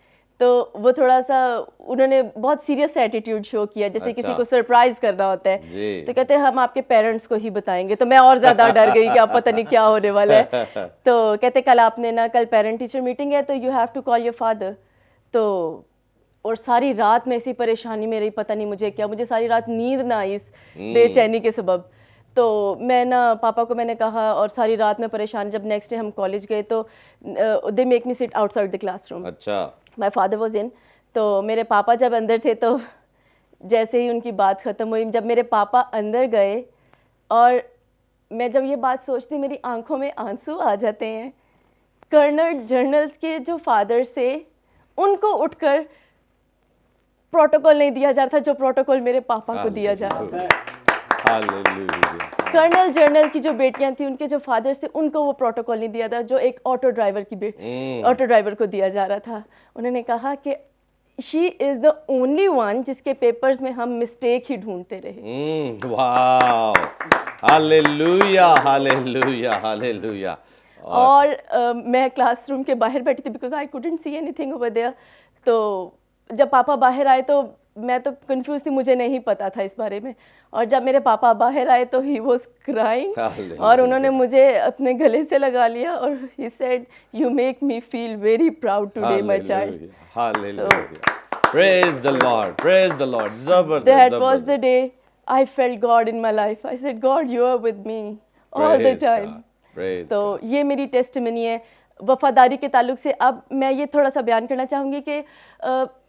تو وہ تھوڑا سا انہوں نے بہت سیریس ایٹیٹیوڈ شو کیا, جیسے کسی کو سرپرائز کرنا ہوتا ہے. تو کہتے ہیں ہم آپ کے پیرنٹس کو ہی بتائیں گے. تو میں اور زیادہ ڈر گئی کہ اب پتہ نہیں کیا ہونے والا ہے. تو کہتے کل آپ نے نا, کل پیرنٹ ٹیچر میٹنگ ہے تو you have to call your father. تو اور ساری رات میں ایسی پریشانی میں رہی, پتہ نہیں مجھے کیا, مجھے ساری رات نیند نہ آئی اس بے چینی کے سبب. تو میں نا پاپا کو میں نے کہا, اور ساری رات میں پریشان. جب نیکسٹ ڈے ہم کالج گئے تو دے make me sit outside the class room. اچھا. My father was in. تو میرے پاپا جب اندر تھے تو جیسے ہی ان کی بات ختم ہوئی, جب میرے پاپا اندر گئے اور میں جب یہ بات سوچتی میری آنکھوں میں آنسو آ جاتے ہیں. کرنل جنرلز کے جو فادرز تھے ان کو اٹھ کر پروٹوکول نہیں دیا جا رہا تھا جو پروٹوکول میرے پاپا کو دیا جا رہا تھا. کرنل جنرل کی جو بیٹیاں تھیں ان کے جو فادرز تھے ان کو وہ پروٹوکول نہیں دیا تھا جو ایک آٹو ڈرائیور کو دیا جا رہا تھا. انہوں نے کہا کہ شی از دا اونلی ون جس کے پیپرز میں ہم مسٹیک ہی ڈھونڈتے رہے. واو, ہاللیلویا ہاللیلویا ہاللیلویا. اور میں کلاس روم کے باہر بیٹھی تھی because I couldn't see anything over there. تو جب پاپا باہر آئے تو میں تو کنفیوز تھی, مجھے نہیں پتا تھا اس بارے میں. اور جب میرے پاپا باہر آئے تو ہی واز کرائنگ, اور انہوں نے مجھے اپنے گلے سے لگا لیا اور he said you make me feel very proud today my child. Praise the Lord, praise the Lord. زبردست. That was the day I felt God in my life. I said, God, you are with me all the time. تو یہ میری testimony ہے وفاداری کے تعلق سے. اب میں یہ تھوڑا سا بیان کرنا چاہوں گی کہ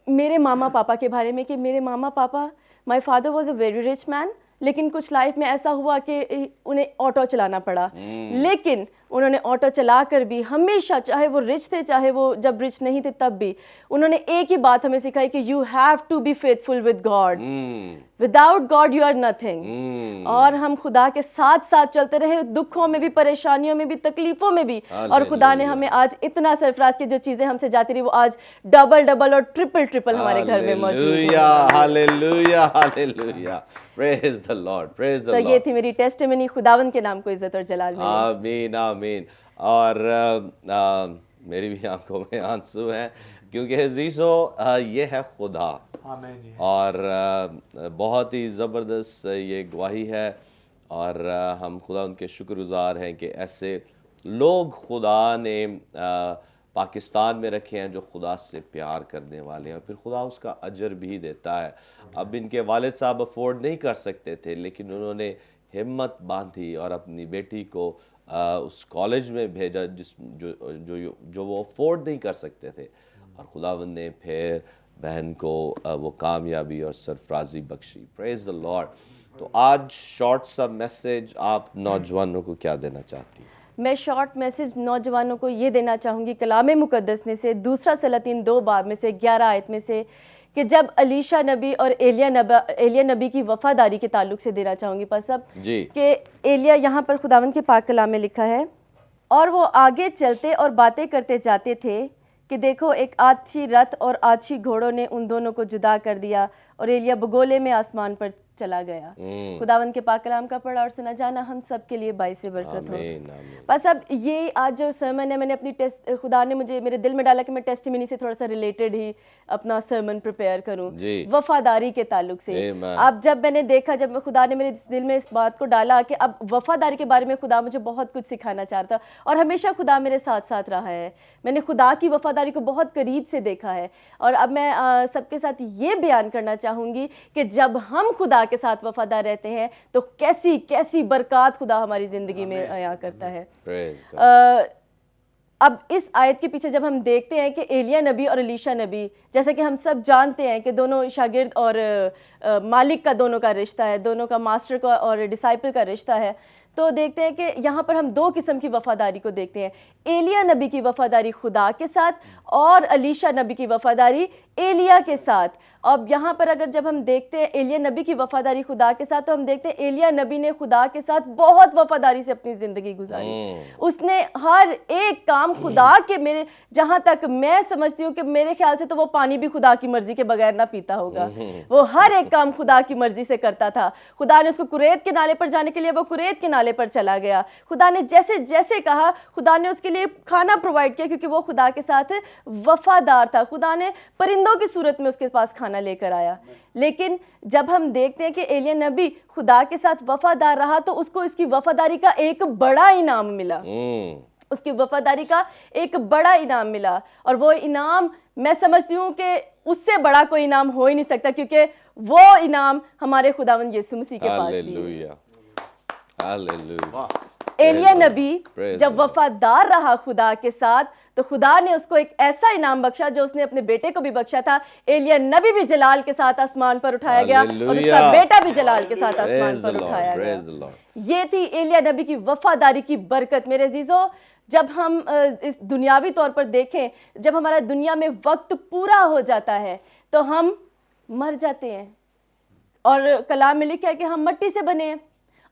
میرے ماما پاپا کے بارے میں, کہ میرے ماما پاپا, my father was a very rich man, لیکن کچھ لائف میں ایسا ہوا کہ انہیں آٹو چلانا پڑا. لیکن انہوں نے آٹو چلا کر بھی ہمیشہ, چاہے وہ رچ تھے چاہے وہ جب رچ نہیں تھے تب بھی, انہوں نے ایک ہی بات ہمیں سکھائی کہ you have to be faithful with God, without God you are nothing. اور ہم خدا کے ساتھ ساتھ چلتے رہے, دکھوں میں بھی, پریشانیوں میں بھی, تکلیفوں میں بھی, اور خدا نے ہمیں آج اتنا سرفراز کی جو چیزیں ہم سے جاتی رہی وہ آج ڈبل ڈبل اور ٹرپل ہمارے گھر میں موجود ہیں. ہاللیلویا ہاللیلویا. پریز دی لارڈ, پریز دی تو لارڈ. یہ تھی میری ٹیسٹیمنی. خداوند کے نام کو عزت اور جلال ملے. آمین آمین. اور میری بھی آنکھوں میں آنسو ہیں کیونکہ عزیزو یہ ہے خدا, اور بہت ہی زبردست یہ گواہی ہے. اور ہم خدا ان کے شکر گزار ہیں کہ ایسے لوگ خدا نے پاکستان میں رکھے ہیں جو خدا سے پیار کرنے والے ہیں, اور پھر خدا اس کا اجر بھی دیتا ہے. اب ان کے والد صاحب افورڈ نہیں کر سکتے تھے, لیکن انہوں نے ہمت باندھی اور اپنی بیٹی کو اس کالج میں بھیجا جو وہ افورڈ نہیں کر سکتے تھے, اور خداوند نے پھر بہن کو وہ کامیابی اور سرفرازی بخشی. پریز دی لارڈ. تو آج شارٹ سا میسیج آپ نوجوانوں کو کیا دینا چاہتی ہیں؟ میں شارٹ میسیج نوجوانوں کو یہ دینا چاہوں گی کلام مقدس میں سے 2 سلاطین 2 باب میں سے 11 آیت میں سے, کہ جب علیشا نبی اور ایلیا نبی کی وفاداری کے تعلق سے دینا چاہوں گی پس اب کہ ایلیا, یہاں پر خداوند کے پاک کلام میں لکھا ہے, اور وہ آگے چلتے اور باتیں کرتے جاتے تھے کہ دیکھو ایک آتشی رتھ اور آتشی گھوڑوں نے ان دونوں کو جدا کر دیا, اور ایلیا بگولے میں آسمان پر چلا گیا. خداوند کے پاک کلام کا پڑھا اور سنا جانا ہم سب کے لیے باعث برکت ہو. بس اب یہ آج جو سرمن ہے میں نے اپنی خدا نے مجھے میرے دل میں ڈالا کہ میں ٹیسٹیمنی سے تھوڑا سا ریلیٹڈ ہی اپنا سرمن پریپیئر کروں وفاداری کے تعلق سے. اب جب میں نے دیکھا, جب خدا نے میرے دل میں اس بات کو ڈالا کہ اب وفاداری کے بارے میں خدا مجھے بہت کچھ سکھانا چاہتا, اور ہمیشہ خدا میرے ساتھ ساتھ رہا ہے, میں نے خدا کی وفاداری کو بہت قریب سے دیکھا ہے. اور اب میں سب کے ساتھ یہ بیان کرنا چاہوں گی کہ جب ہم خدا کے ساتھ وفادار رہتے ہیں تو کیسی کیسی برکات خدا ہماری زندگی میں عطا کرتا ہے. اب اس آیت کے پیچھے جب ہم دیکھتے ہیں کہ ایلیا نبی اور علیشا نبی, جیسا کہ ہم سب جانتے ہیں کہ دونوں شاگرد اور مالک کا دونوں کا رشتہ ہے, دونوں کا ماسٹر کا اور ڈسائپل کا رشتہ ہے, تو دیکھتے ہیں کہ یہاں پر ہم 2 قسم کی وفاداری کو دیکھتے ہیں. ایلیا نبی کی وفاداری خدا کے ساتھ اور علیشا نبی کی وفاداری एलिया के साथ। अब यहाँ पर अगर जब हम देखते हैं एलिया नबी की वफादारी खुदा के साथ, तो हम देखते हैं एलिया नबी ने खुदा के साथ बहुत वफादारी से अपनी ज़िंदगी गुजारी। उसने हर एक काम खुदा के, मेरे जहाँ तक मैं समझती हूँ कि मेरे ख्याल से तो वो पानी भी खुदा की मर्जी के बगैर ना पीता होगा। वो हर एक काम खुदा की मर्जी से करता था। खुदा ने उसको कुरैत के नाले पर जाने के लिए वो कुरैत के नाले पर चला गया। खुदा ने जैसे जैसे कहा, खुदा ने उसके लिए खाना प्रोवाइड किया, क्योंकि वो खुदा के साथ वफादार था। खुदा ने परिंदों की सूरत में उसके पास खाना लेकर आया। लेकिन जब हम देखते हैं कि एलिया नबी खुदा के साथ वफादार रहा, तो उसको इसकी वफादारी का एक बड़ा इनाम मिला। उसकी वफादारी का एक बड़ा इनाम मिला, और वो इनाम मैं समझती हूँ कि उससे बड़ा कोई इनाम हो ही नहीं सकता, क्योंकि वो इनाम हमारे खुदावंद यीशु मसीह के पास भी है। Hallelujah, hallelujah. एलिया नबी जब वफादार रहा खुदा के साथ, तो खुदा ने उसको एक ऐसा इनाम बख्शा जो उसने अपने बेटे को भी बख्शा था। एलिया नबी भी जलाल के साथ आसमान पर उठाया गया, और उसका बेटा भी जलाल के साथ आसमान पर उठाया गया। ये थी एलिया नबी की वफादारी की बरकत। मेरे अजीजों, जब हम इस दुनियावी तौर पर देखें, जब हमारा दुनिया में वक्त पूरा हो जाता है तो हम मर जाते हैं, और कलाम में लिखा है कि हम मट्टी से बने हैं,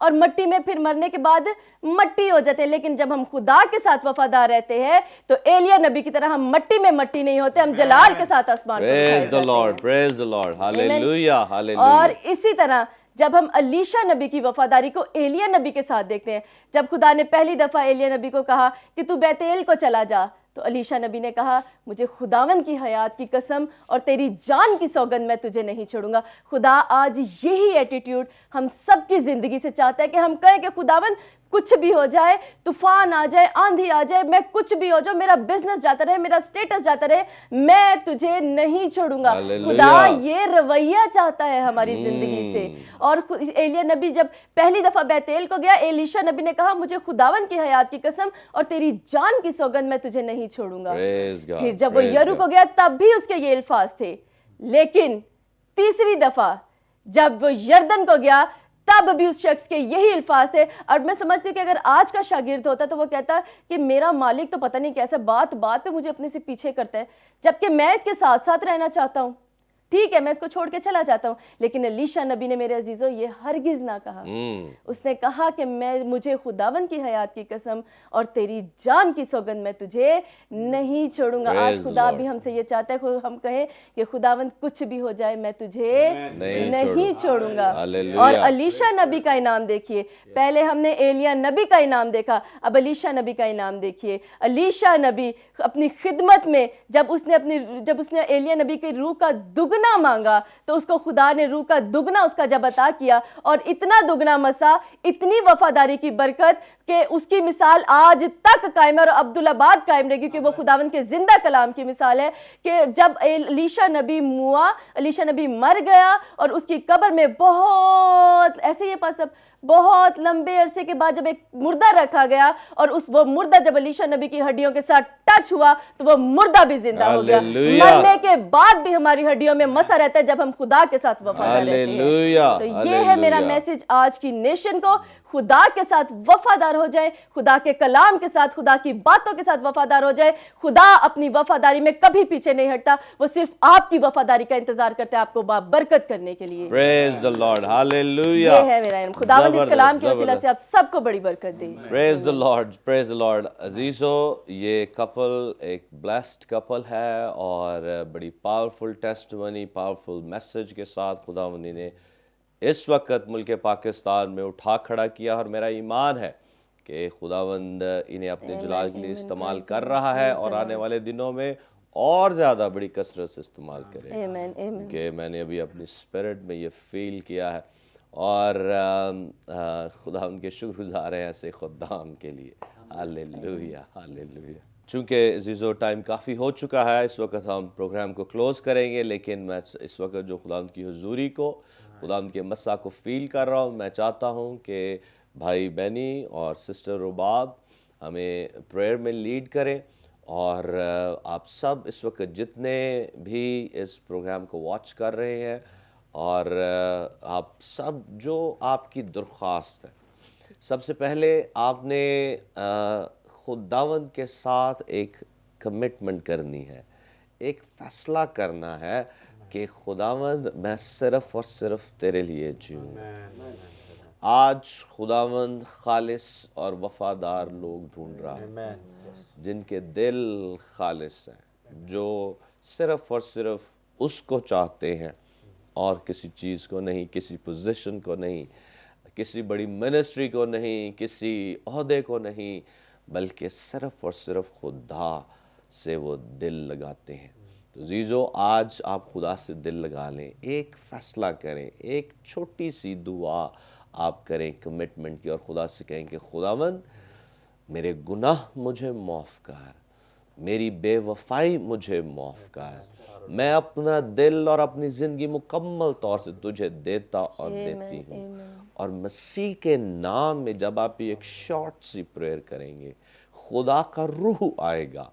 और मट्टी में फिर मरने के बाद मट्टी हो जाते हैं। लेकिन जब हम खुदा के साथ वफादार रहते हैं तो एलिया नबी की तरह हम मट्टी में मट्टी नहीं होते, हम जलाल के साथ आसमान पर उठाए Praise the जाते Lord, हैं। praise the Lord, hallelujah, और hallelujah. इसी तरह जब हम अलीशा नबी की वफादारी को एलिया नबी के साथ देखते हैं, जब खुदा ने पहली दफा एलिया नबी को कहा कि तू बैतेल को चला जा, तो अलीशा नबी ने कहा, मुझे खुदावन की हयात की कसम और तेरी जान की सौगंध मैं तुझे नहीं छोड़ूंगा। खुदा आज यही एटीट्यूड हम सबकी ज़िंदगी से चाहता है कि हम कहें कि खुदावन कुछ भी हो जाए, तूफान आ जाए, आंधी आ जाए, मैं कुछ भी हो जाए, मेरा बिजनेस जाता रहे, मेरा स्टेटस जाता रहे, मैं तुझे नहीं छोड़ूंगा। खुदा ये रवैया चाहता है हमारी जिंदगी से। और एलिया नबी जब पहली दफा बैतेल को गया, एलीशा नबी ने कहा, मुझे खुदावन की हयात की कसम और तेरी जान की सौगंध मैं तुझे नहीं छोड़ूंगा। Praise God, फिर जब वो praise यरू God. को गया तब भी उसके ये अल्फाज थे। लेकिन तीसरी दफा जब वो यरदन को गया तब भी उस शख्स के यही अल्फाज थे। और मैं समझती हूँ कि अगर आज का शागिर्द होता तो वो कहता कि मेरा मालिक तो पता नहीं कैसे बात बात पे मुझे अपने से पीछे करता है, जबकि मैं इसके साथ साथ रहना चाहता हूँ। ठीक है, मैं इसको छोड़ के चला जाता हूँ। लेकिन अलीशा नबी ने, मेरे अजीजों, ये हरगिज ना कहा। उसने कहा कि मुझे खुदावन की हयात की कसम और तेरी जान की सौगंध मैं तुझे नहीं छोड़ूंगा। आज खुदा भी हमसे ये चाहता है, हम कहें कि खुदावन कुछ भी हो जाए मैं तुझे नहीं छोड़ूंगा। और अलीशा नबी का इनाम देखिए। पहले हमने एलिया नबी का इनाम देखा, अब अलीशा नबी का इनाम देखिए। अलीशा नबी अपनी खिदमत में जब उसने एलिया नबी की रूह का दुगना मांगा, तो उसको खुदा ने रूह का दुगना उसका जब अता किया, और इतना दुगना मसा, इतनी वफादारी की बरकत कि उसकी मिसाल आज तक कायम है और अब्दुल्लाबाद कायम रहे, क्योंकि वो खुदावन के जिंदा कलाम की मिसाल है कि जब अलीशा नबी अलीशा नबी मर गया और उसकी कब्र में बहुत ऐसे ये पास बहुत लंबे अरसे के बाद जब एक मुर्दा रखा गया, और वो मुर्दा जब अलीशा नबी की हड्डियों के साथ टच हुआ तो वो मुर्दा भी जिंदा हो गया। मरने के बाद भी हमारी हड्डियों में मसा रहता है जब हम खुदा के साथ वफादार रहते हैं। तो ये है मेरा मैसेज आज की नेशन को, खुदा के साथ वफादार हो जाए, खुदा के कलाम के साथ, खुदा की बातों के साथ वफादार हो जाए। खुदा अपनी वफादारी में कभी पीछे नहीं हटता, वो सिर्फ आपकी वफादारी का इंतजार करते हैं आपको बरकत करने के लिए। Praise the Lord, hallelujah. ये है मेरा इल्म। खुदावंद इस कलाम के वसीला से आप सबको बड़ी बरकत दे। Praise the Lord, praise the Lord. अजीजो, ये कपल एक ब्लेस्ड कपल है और बड़ी पावरफुल टेस्टिमनी, पावरफुल मैसेज के साथ खुदावंदी ने इस वक्त मुल्क पाकिस्तान में उठा खड़ा किया, और मेरा ईमान है कि खुदावंद इन्हें अपने जलाल के लिए इस्तेमाल कर रहा है और आने वाले दिनों में और ज़्यादा बड़ी कसरत से इस्तेमाल करेगा। आमीन, आमीन। कि मैंने अभी अपनी स्पिरिट में ये फील किया है, और खुदा उनके शुक्रगुजार हैं ऐसे खुदाम के लिए। Hallelujah, hallelujah. चूँकि अज़ीज़ो टाइम काफ़ी हो चुका है, इस वक्त हम प्रोग्राम को क्लोज़ करेंगे, लेकिन मैं इस वक्त जो खुदा की हुजूरी को, खुदा के मस्सा को फ़ील कर रहा हूँ, मैं चाहता हूँ कि भाई बैनी और सिस्टर रुबाब हमें प्रेयर में लीड करें, और आप सब इस वक्त जितने भी इस प्रोग्राम को वॉच कर रहे हैं, और आप सब जो आपकी दरख्वास्त है, सबसे पहले आपने खुदावंद के साथ एक कमिटमेंट करनी है, ایک فیصلہ کرنا ہے کہ خداوند میں صرف اور صرف تیرے لیے جیوں. آج خداوند خالص اور وفادار لوگ ڈھونڈ رہا ہے جن کے دل خالص ہیں, جو صرف اور صرف اس کو چاہتے ہیں اور کسی چیز کو نہیں, کسی پوزیشن کو نہیں, کسی بڑی منسٹری کو نہیں, کسی عہدے کو نہیں, بلکہ صرف اور صرف خدا سے وہ دل لگاتے ہیں. تو عزیزو, آج آپ خدا سے دل لگا لیں, ایک فیصلہ کریں, ایک چھوٹی سی دعا آپ کریں کمٹمنٹ کی, اور خدا سے کہیں کہ خداوند میرے گناہ مجھے معاف کر, میری بے وفائی مجھے معاف کر, میں اپنا دل اور اپنی زندگی مکمل طور سے تجھے دیتا اور دیتی ہوں. اور مسیح کے نام میں جب آپ ایک شارٹ سی پریئر کریں گے, خدا کا روح آئے گا,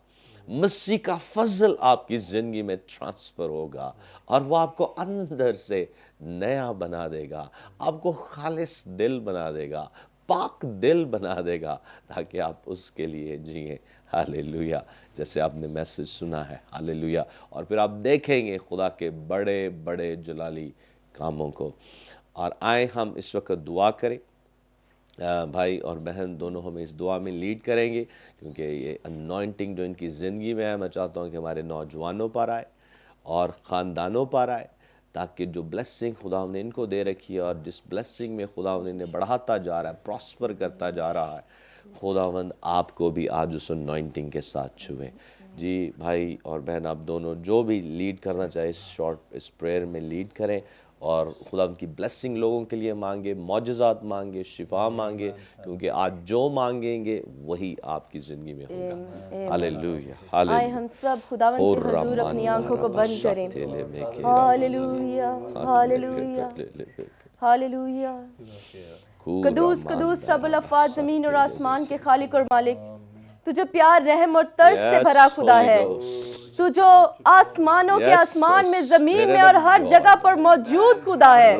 مسیح کا فضل آپ کی زندگی میں ٹرانسفر ہوگا, اور وہ آپ کو اندر سے نیا بنا دے گا, آپ کو خالص دل بنا دے گا, پاک دل بنا دے گا, تاکہ آپ اس کے لیے جئیں. ہاللیلویہ. جیسے آپ نے میسج سنا ہے, ہاللیلویہ. اور پھر آپ دیکھیں گے خدا کے بڑے بڑے جلالی کاموں کو. اور آئیں ہم اس وقت دعا کریں. بھائی اور بہن دونوں ہمیں اس دعا میں لیڈ کریں گے, کیونکہ یہ انوائنٹنگ جو ان کی زندگی میں ہے, میں چاہتا ہوں کہ ہمارے نوجوانوں پر آئے اور خاندانوں پر آئے, تاکہ جو بلیسنگ خدا نے ان کو دے رکھی ہے, اور جس بلیسنگ میں خدا نے انہیں بڑھاتا جا رہا ہے, پراسپر کرتا جا رہا ہے, خداوند آپ کو بھی آج اس انوائنٹنگ کے ساتھ چھوئے. جی بھائی اور بہن آپ دونوں جو بھی لیڈ کرنا چاہے اس پریئر میں لیڈ کریں, اور خدا ان کی بلیسنگ لوگوں کے لیے مانگے, معجزات مانگے, شفا مانگے, کیونکہ آج جو مانگیں گے وہی آپ کی زندگی میں ہوگا. ہاللیلویہ. آئے ہم سب خداوند کے حضور اپنی آنکھوں کو بند کریں. ہاللیلویہ, ہاللیلویہ, ہاللیلویہ. قدوس قدوس رب الافات, زمین اور آسمان کے خالق اور مالک, تو جو پیار رحم اور ترس سے بھرا خدا ہے, تو جو آسمانوں کے آسمان میں, زمین میں اور ہر جگہ پر موجود خدا ہے,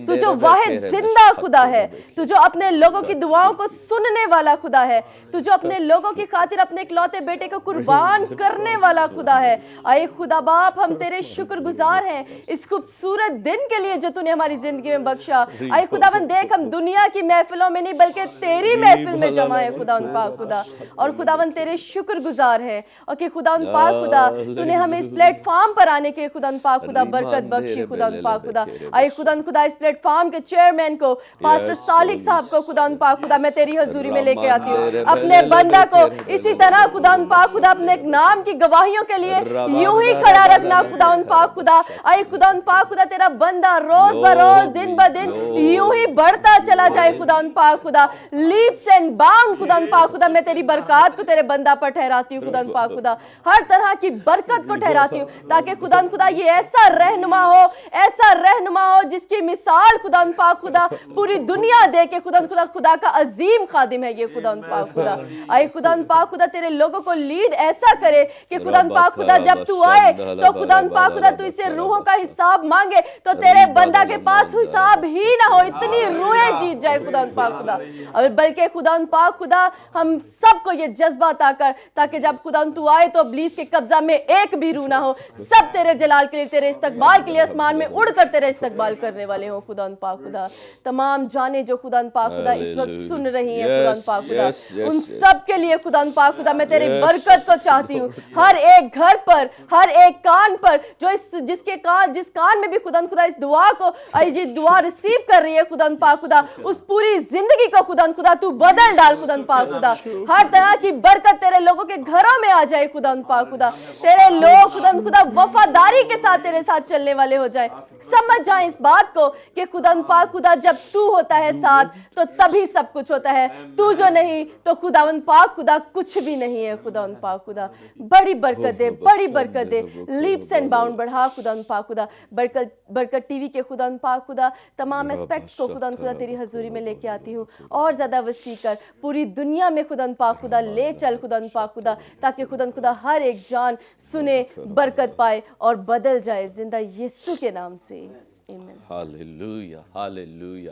تو جو واحد زندہ خدا ہے, تو جو اپنے لوگوں کی دعاؤں کو سننے والا خدا ہے, تو جو اپنے لوگوں کی خاطر اپنے اکلوتے بیٹے کو قربان کرنے والا خدا ہے. اے خدا باپ, ہم تیرے شکر گزار ہیں اس خوبصورت دن کے لیے جو تو نے ہماری زندگی میں بخشا. اے خداوند دیکھ, ہم دنیا کی محفلوں میں نہیں بلکہ تیری محفل میں جمع ہے خداوند پاک خدا, اور خداوند تیرے شکر گزار ہے, اور کہ خداوند پاک خدا تو نے ہمیں اس پلیٹ فارم پر آنے کے خداوند پاک خدا برکت بخشی. خداوند پاک خدا, اے خداوند خدا اس پلیٹ فارم کے چیئرمین کو, پاسٹر صالح صاحب کو خداوند پاک خدا میں تیری حضوری میں لے کے آتی ہوں. اپنے بندہ کو اسی طرح خداوند پاک خدا اپنے ایک نام کی گواہیوں کے لیے یوں ہی کھڑا رکھنا خداوند پاک خدا. اے خداوند پاک خدا تیرا بندہ روز بروز دن بدن یوں ہی بڑھتا چلا جائے خداوند پاک خدا. لیپس اینڈ باؤنڈ خداوند پاک خدا, میں تیری برکات کو تیرے بندہ پر ٹھہراتی ہوں خداوند پاک خدا, ہر طرح کی برکت کو ٹھہراتی ہوں, تاکہ خداوند خدا یہ ایسا رہنما ہو, ایسا رہنما ہو جس کی مثال خداوند پاک خدا پوری دنیا دے کے خداوند خدا خدا کا عظیم خادم ہے یہ خداوند پاک خدا. اے خداوند پاک خدا تیرے لوگوں کو لیڈ ایسا کرے کہ خداوند پاک خدا جب تو آئے تو خداوند پاک خدا تو اسے روحوں کا حساب مانگے تو تیرے بندہ کے پاس حساب ہی نہ ہو, اتنی روحیں جیت جائے خداوند پاک خدا. اور بلکہ خداوند پاک خدا ہم سب کو یہ جذبہ عطا کر, تاکہ جب خداوند تو آئے تو ابلیس کے قبضہ میں ایک بھی روح نہ ہو, سب تیرے جلال کے لیے, تیرے استقبال کے لیے آسمان میں اڑ کر تیرے استقبال کرنے والے ہوں خداوند پاک خدا. تمام جانیں جو خداوند پاک خدا اس وقت سن رہی ہیں خداوند پاک خدا, ان سب کے لیے خداوند پاک خدا میں تیری برکت کو چاہتی ہوں. ہر ایک گھر پر, ہر ایک کان پر, جو جس کان میں بھی خداوند خدا اس دعا کو یہ دعا ریسیو کر رہی ہے خداوند پاک خدا, اس پوری زندگی کو خداوند خدا تو بدل ڈال خداوند پاک خدا. ہر طرح کی برکت تیرے لوگوں کے گھروں میں آ جائے خداوند پاک خدا. تیرے لوگ خداوند خدا وفاداری کے ساتھ تیرے ساتھ چلنے والے ہو جائے, سمجھ جائیں اس بات کو کہ خداوند پاک خدا جب تو ہوتا ہے ساتھ تو تبھی سب کچھ ہوتا ہے, تو جو نہیں تو خداوند پاک خدا کچھ بھی نہیں ہے خداوند پاک خدا. بڑی برکت دے, بڑی برکت دے, لیپس اینڈ باؤنڈ بڑھا خداوند پاک خدا. برکت ٹی وی کے خداوند پاک خدا تمام اسپیکٹس کو خداوند خدا تیری حضوری میں لے کے آتی ہوں, اور زیادہ وسیع کر, پوری دنیا میں خداوند پاک خدا لے چل خداوند پاک خدا, تاکہ خداوند خدا ہر ایک جان سنے, برکت پائے اور بدل جائے زندہ یسوع کے نام سے. آمین. ہاللیلویہ, ہاللیلویہ,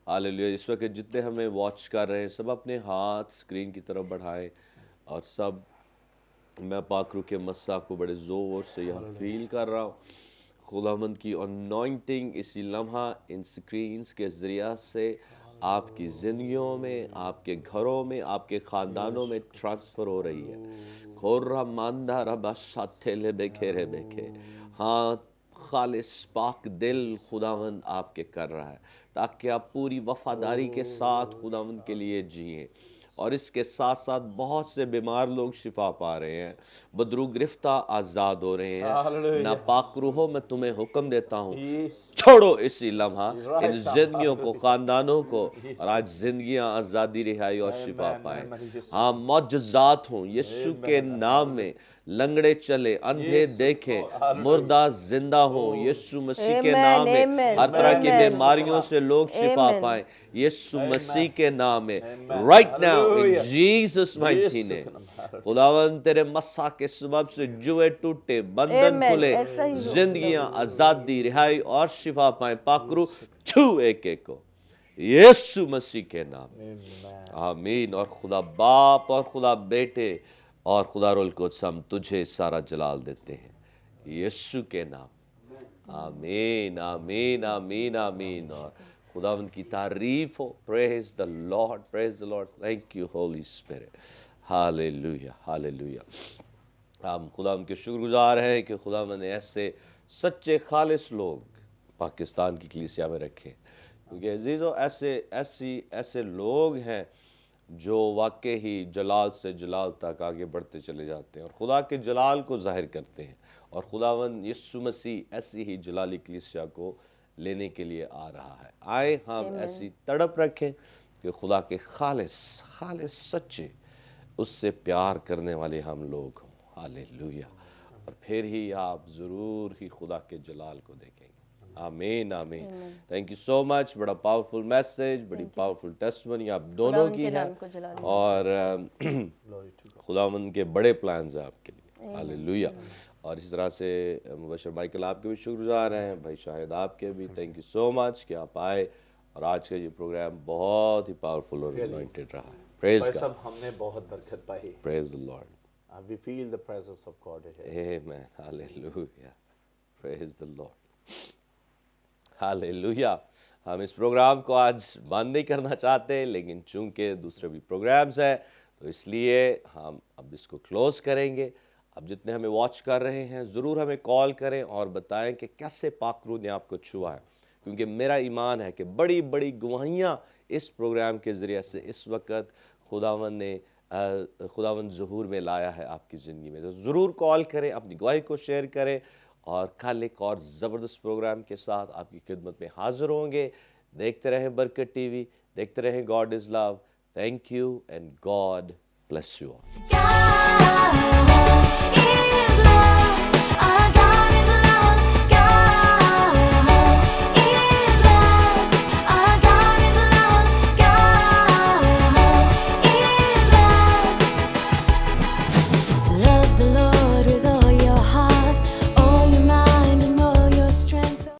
ہاللیلویہ. اس وقت جتنے ہمیں واچ کر رہے ہیں سب اپنے ہاتھ اسکرین کی طرف بڑھائیں, اور سب मैं पाक रूह के मस्सा को बड़े ज़ोर से यहाँ फील कर रहा हूँ। खुदावंद की अनॉइंटिंग इसी लम्हा इन स्क्रीन्स के ज़रिया से आपकी ज़िंदगियों में, आपके घरों में, आपके ख़ानदानों में ट्रांसफ़र हो रही है। खोर्रा मांदा रबा शाथे ले बेखे रे बेखे। हाँ, खालिस पाक दिल खुदावंद आपके कर रहा है, ताकि आप पूरी वफ़ादारी के साथ खुदावंद के लिए जिएं। और इसके साथ साथ बहुत से बीमार लोग शिफा पा रहे हैं, बदरू गिरफ्ता आज़ाद हो रहे हैं। नापाक रूहों में तुम्हें हुक्म देता हूँ, छोड़ो इसी लम्हा इन जिंदगियों को, खानदानों को, और आज जिंदगियां आज़ादी, रिहाई और शिफा पाए। हाँ, मौजज़ात हों यीशु के नाम में। लंगड़े चले, अंधे देखें, मुर्दा जिंदा हों यीशु मसीह के नाम में। हर तरह की बीमारियों से लोग शिफा पाएं यीशु मसीह के नाम में। Right now in Jesus mighty name. खुदावंद तेरे मस्सा के सबब से जुए टूटे, बंधन खुले, जिंदगियां आज़ादी, रिहाई और शिफा पाएं। पाकरू छू एक एक को यीशु मसीह के नाम में, आमीन। और खुदा बाप और खुदा बेटे और खुदा रुल कुद्स, हम तुझे सारा जलाल देते हैं यीशु के नाम, आमीन आमीन आमीन आमीन। और खुदावंद की तारीफ हो। Praise the Lord, praise the Lord. Thank you Holi spirit. Hallelujah hallelujah. हम खुदावंद के शुक्रगुजार हैं कि खुदावंद ने ऐसे सच्चे खालिस लोग पाकिस्तान की कलीसिया में रखे, क्योंकि अजीज़ों ऐसे लोग हैं जो वाकई ही जलाल से जलाल तक आगे बढ़ते चले जाते हैं और खुदा के जलाल को जाहिर करते हैं। और खुदावंद यीशु मसीह ऐसी ही जलाली कलीसिया को लेने के लिए आ रहा है। आए हम ऐसी तड़प रखें कि खुदा के खालिस सच्चे, उससे प्यार करने वाले हम लोग हों। हालेलुया। और फिर ही आप ज़रूर ही खुदा के जलाल को देखेंगे। आमीन आमीन। Thank you so much. बड़ा पावरफुल मैसेज, बड़ी पावरफुल टेस्टिमनी आप दोनों की है, और खुदावंद के बड़े प्लान्स हैं आपके लिए। हालेलुया। और इस तरह से मुबशर माइकल आपके भी शुक्रगुजार हैं, भाई शाहिद आपके भी। थैंक यू सो मच कि आप आए, और आज का ये प्रोग्राम बहुत ही पावरफुल और अनॉइंटेड रहा है। Praise God. हमने बहुत बरकत पाई। Praise the Lord. We feel the presence of God here. Amen. Hallelujah. Praise the Lord. Hallelujah. हम इस प्रोग्राम को आज बंद नहीं करना चाहते, लेकिन चूंकि दूसरे भी प्रोग्राम्स हैं तो इसलिए हम अब इसको क्लोज करेंगे। अब जितने हमें वॉच कर रहे हैं ज़रूर हमें कॉल करें और बताएं कि कैसे पाक रूह ने आपको छुआ है, क्योंकि मेरा ईमान है कि बड़ी बड़ी गवाहियाँ इस प्रोग्राम के ज़रिए से इस वक्त खुदावंद ज़हूर में लाया है आपकी ज़िंदगी में। तो ज़रूर कॉल करें, अपनी गवाही को शेयर करें, और कल एक और ज़बरदस्त प्रोग्राम के साथ आपकी खिदमत में हाज़िर होंगे। देखते रहें बरकत टीवी, देखते रहें God is love. Thank you and God bless you all.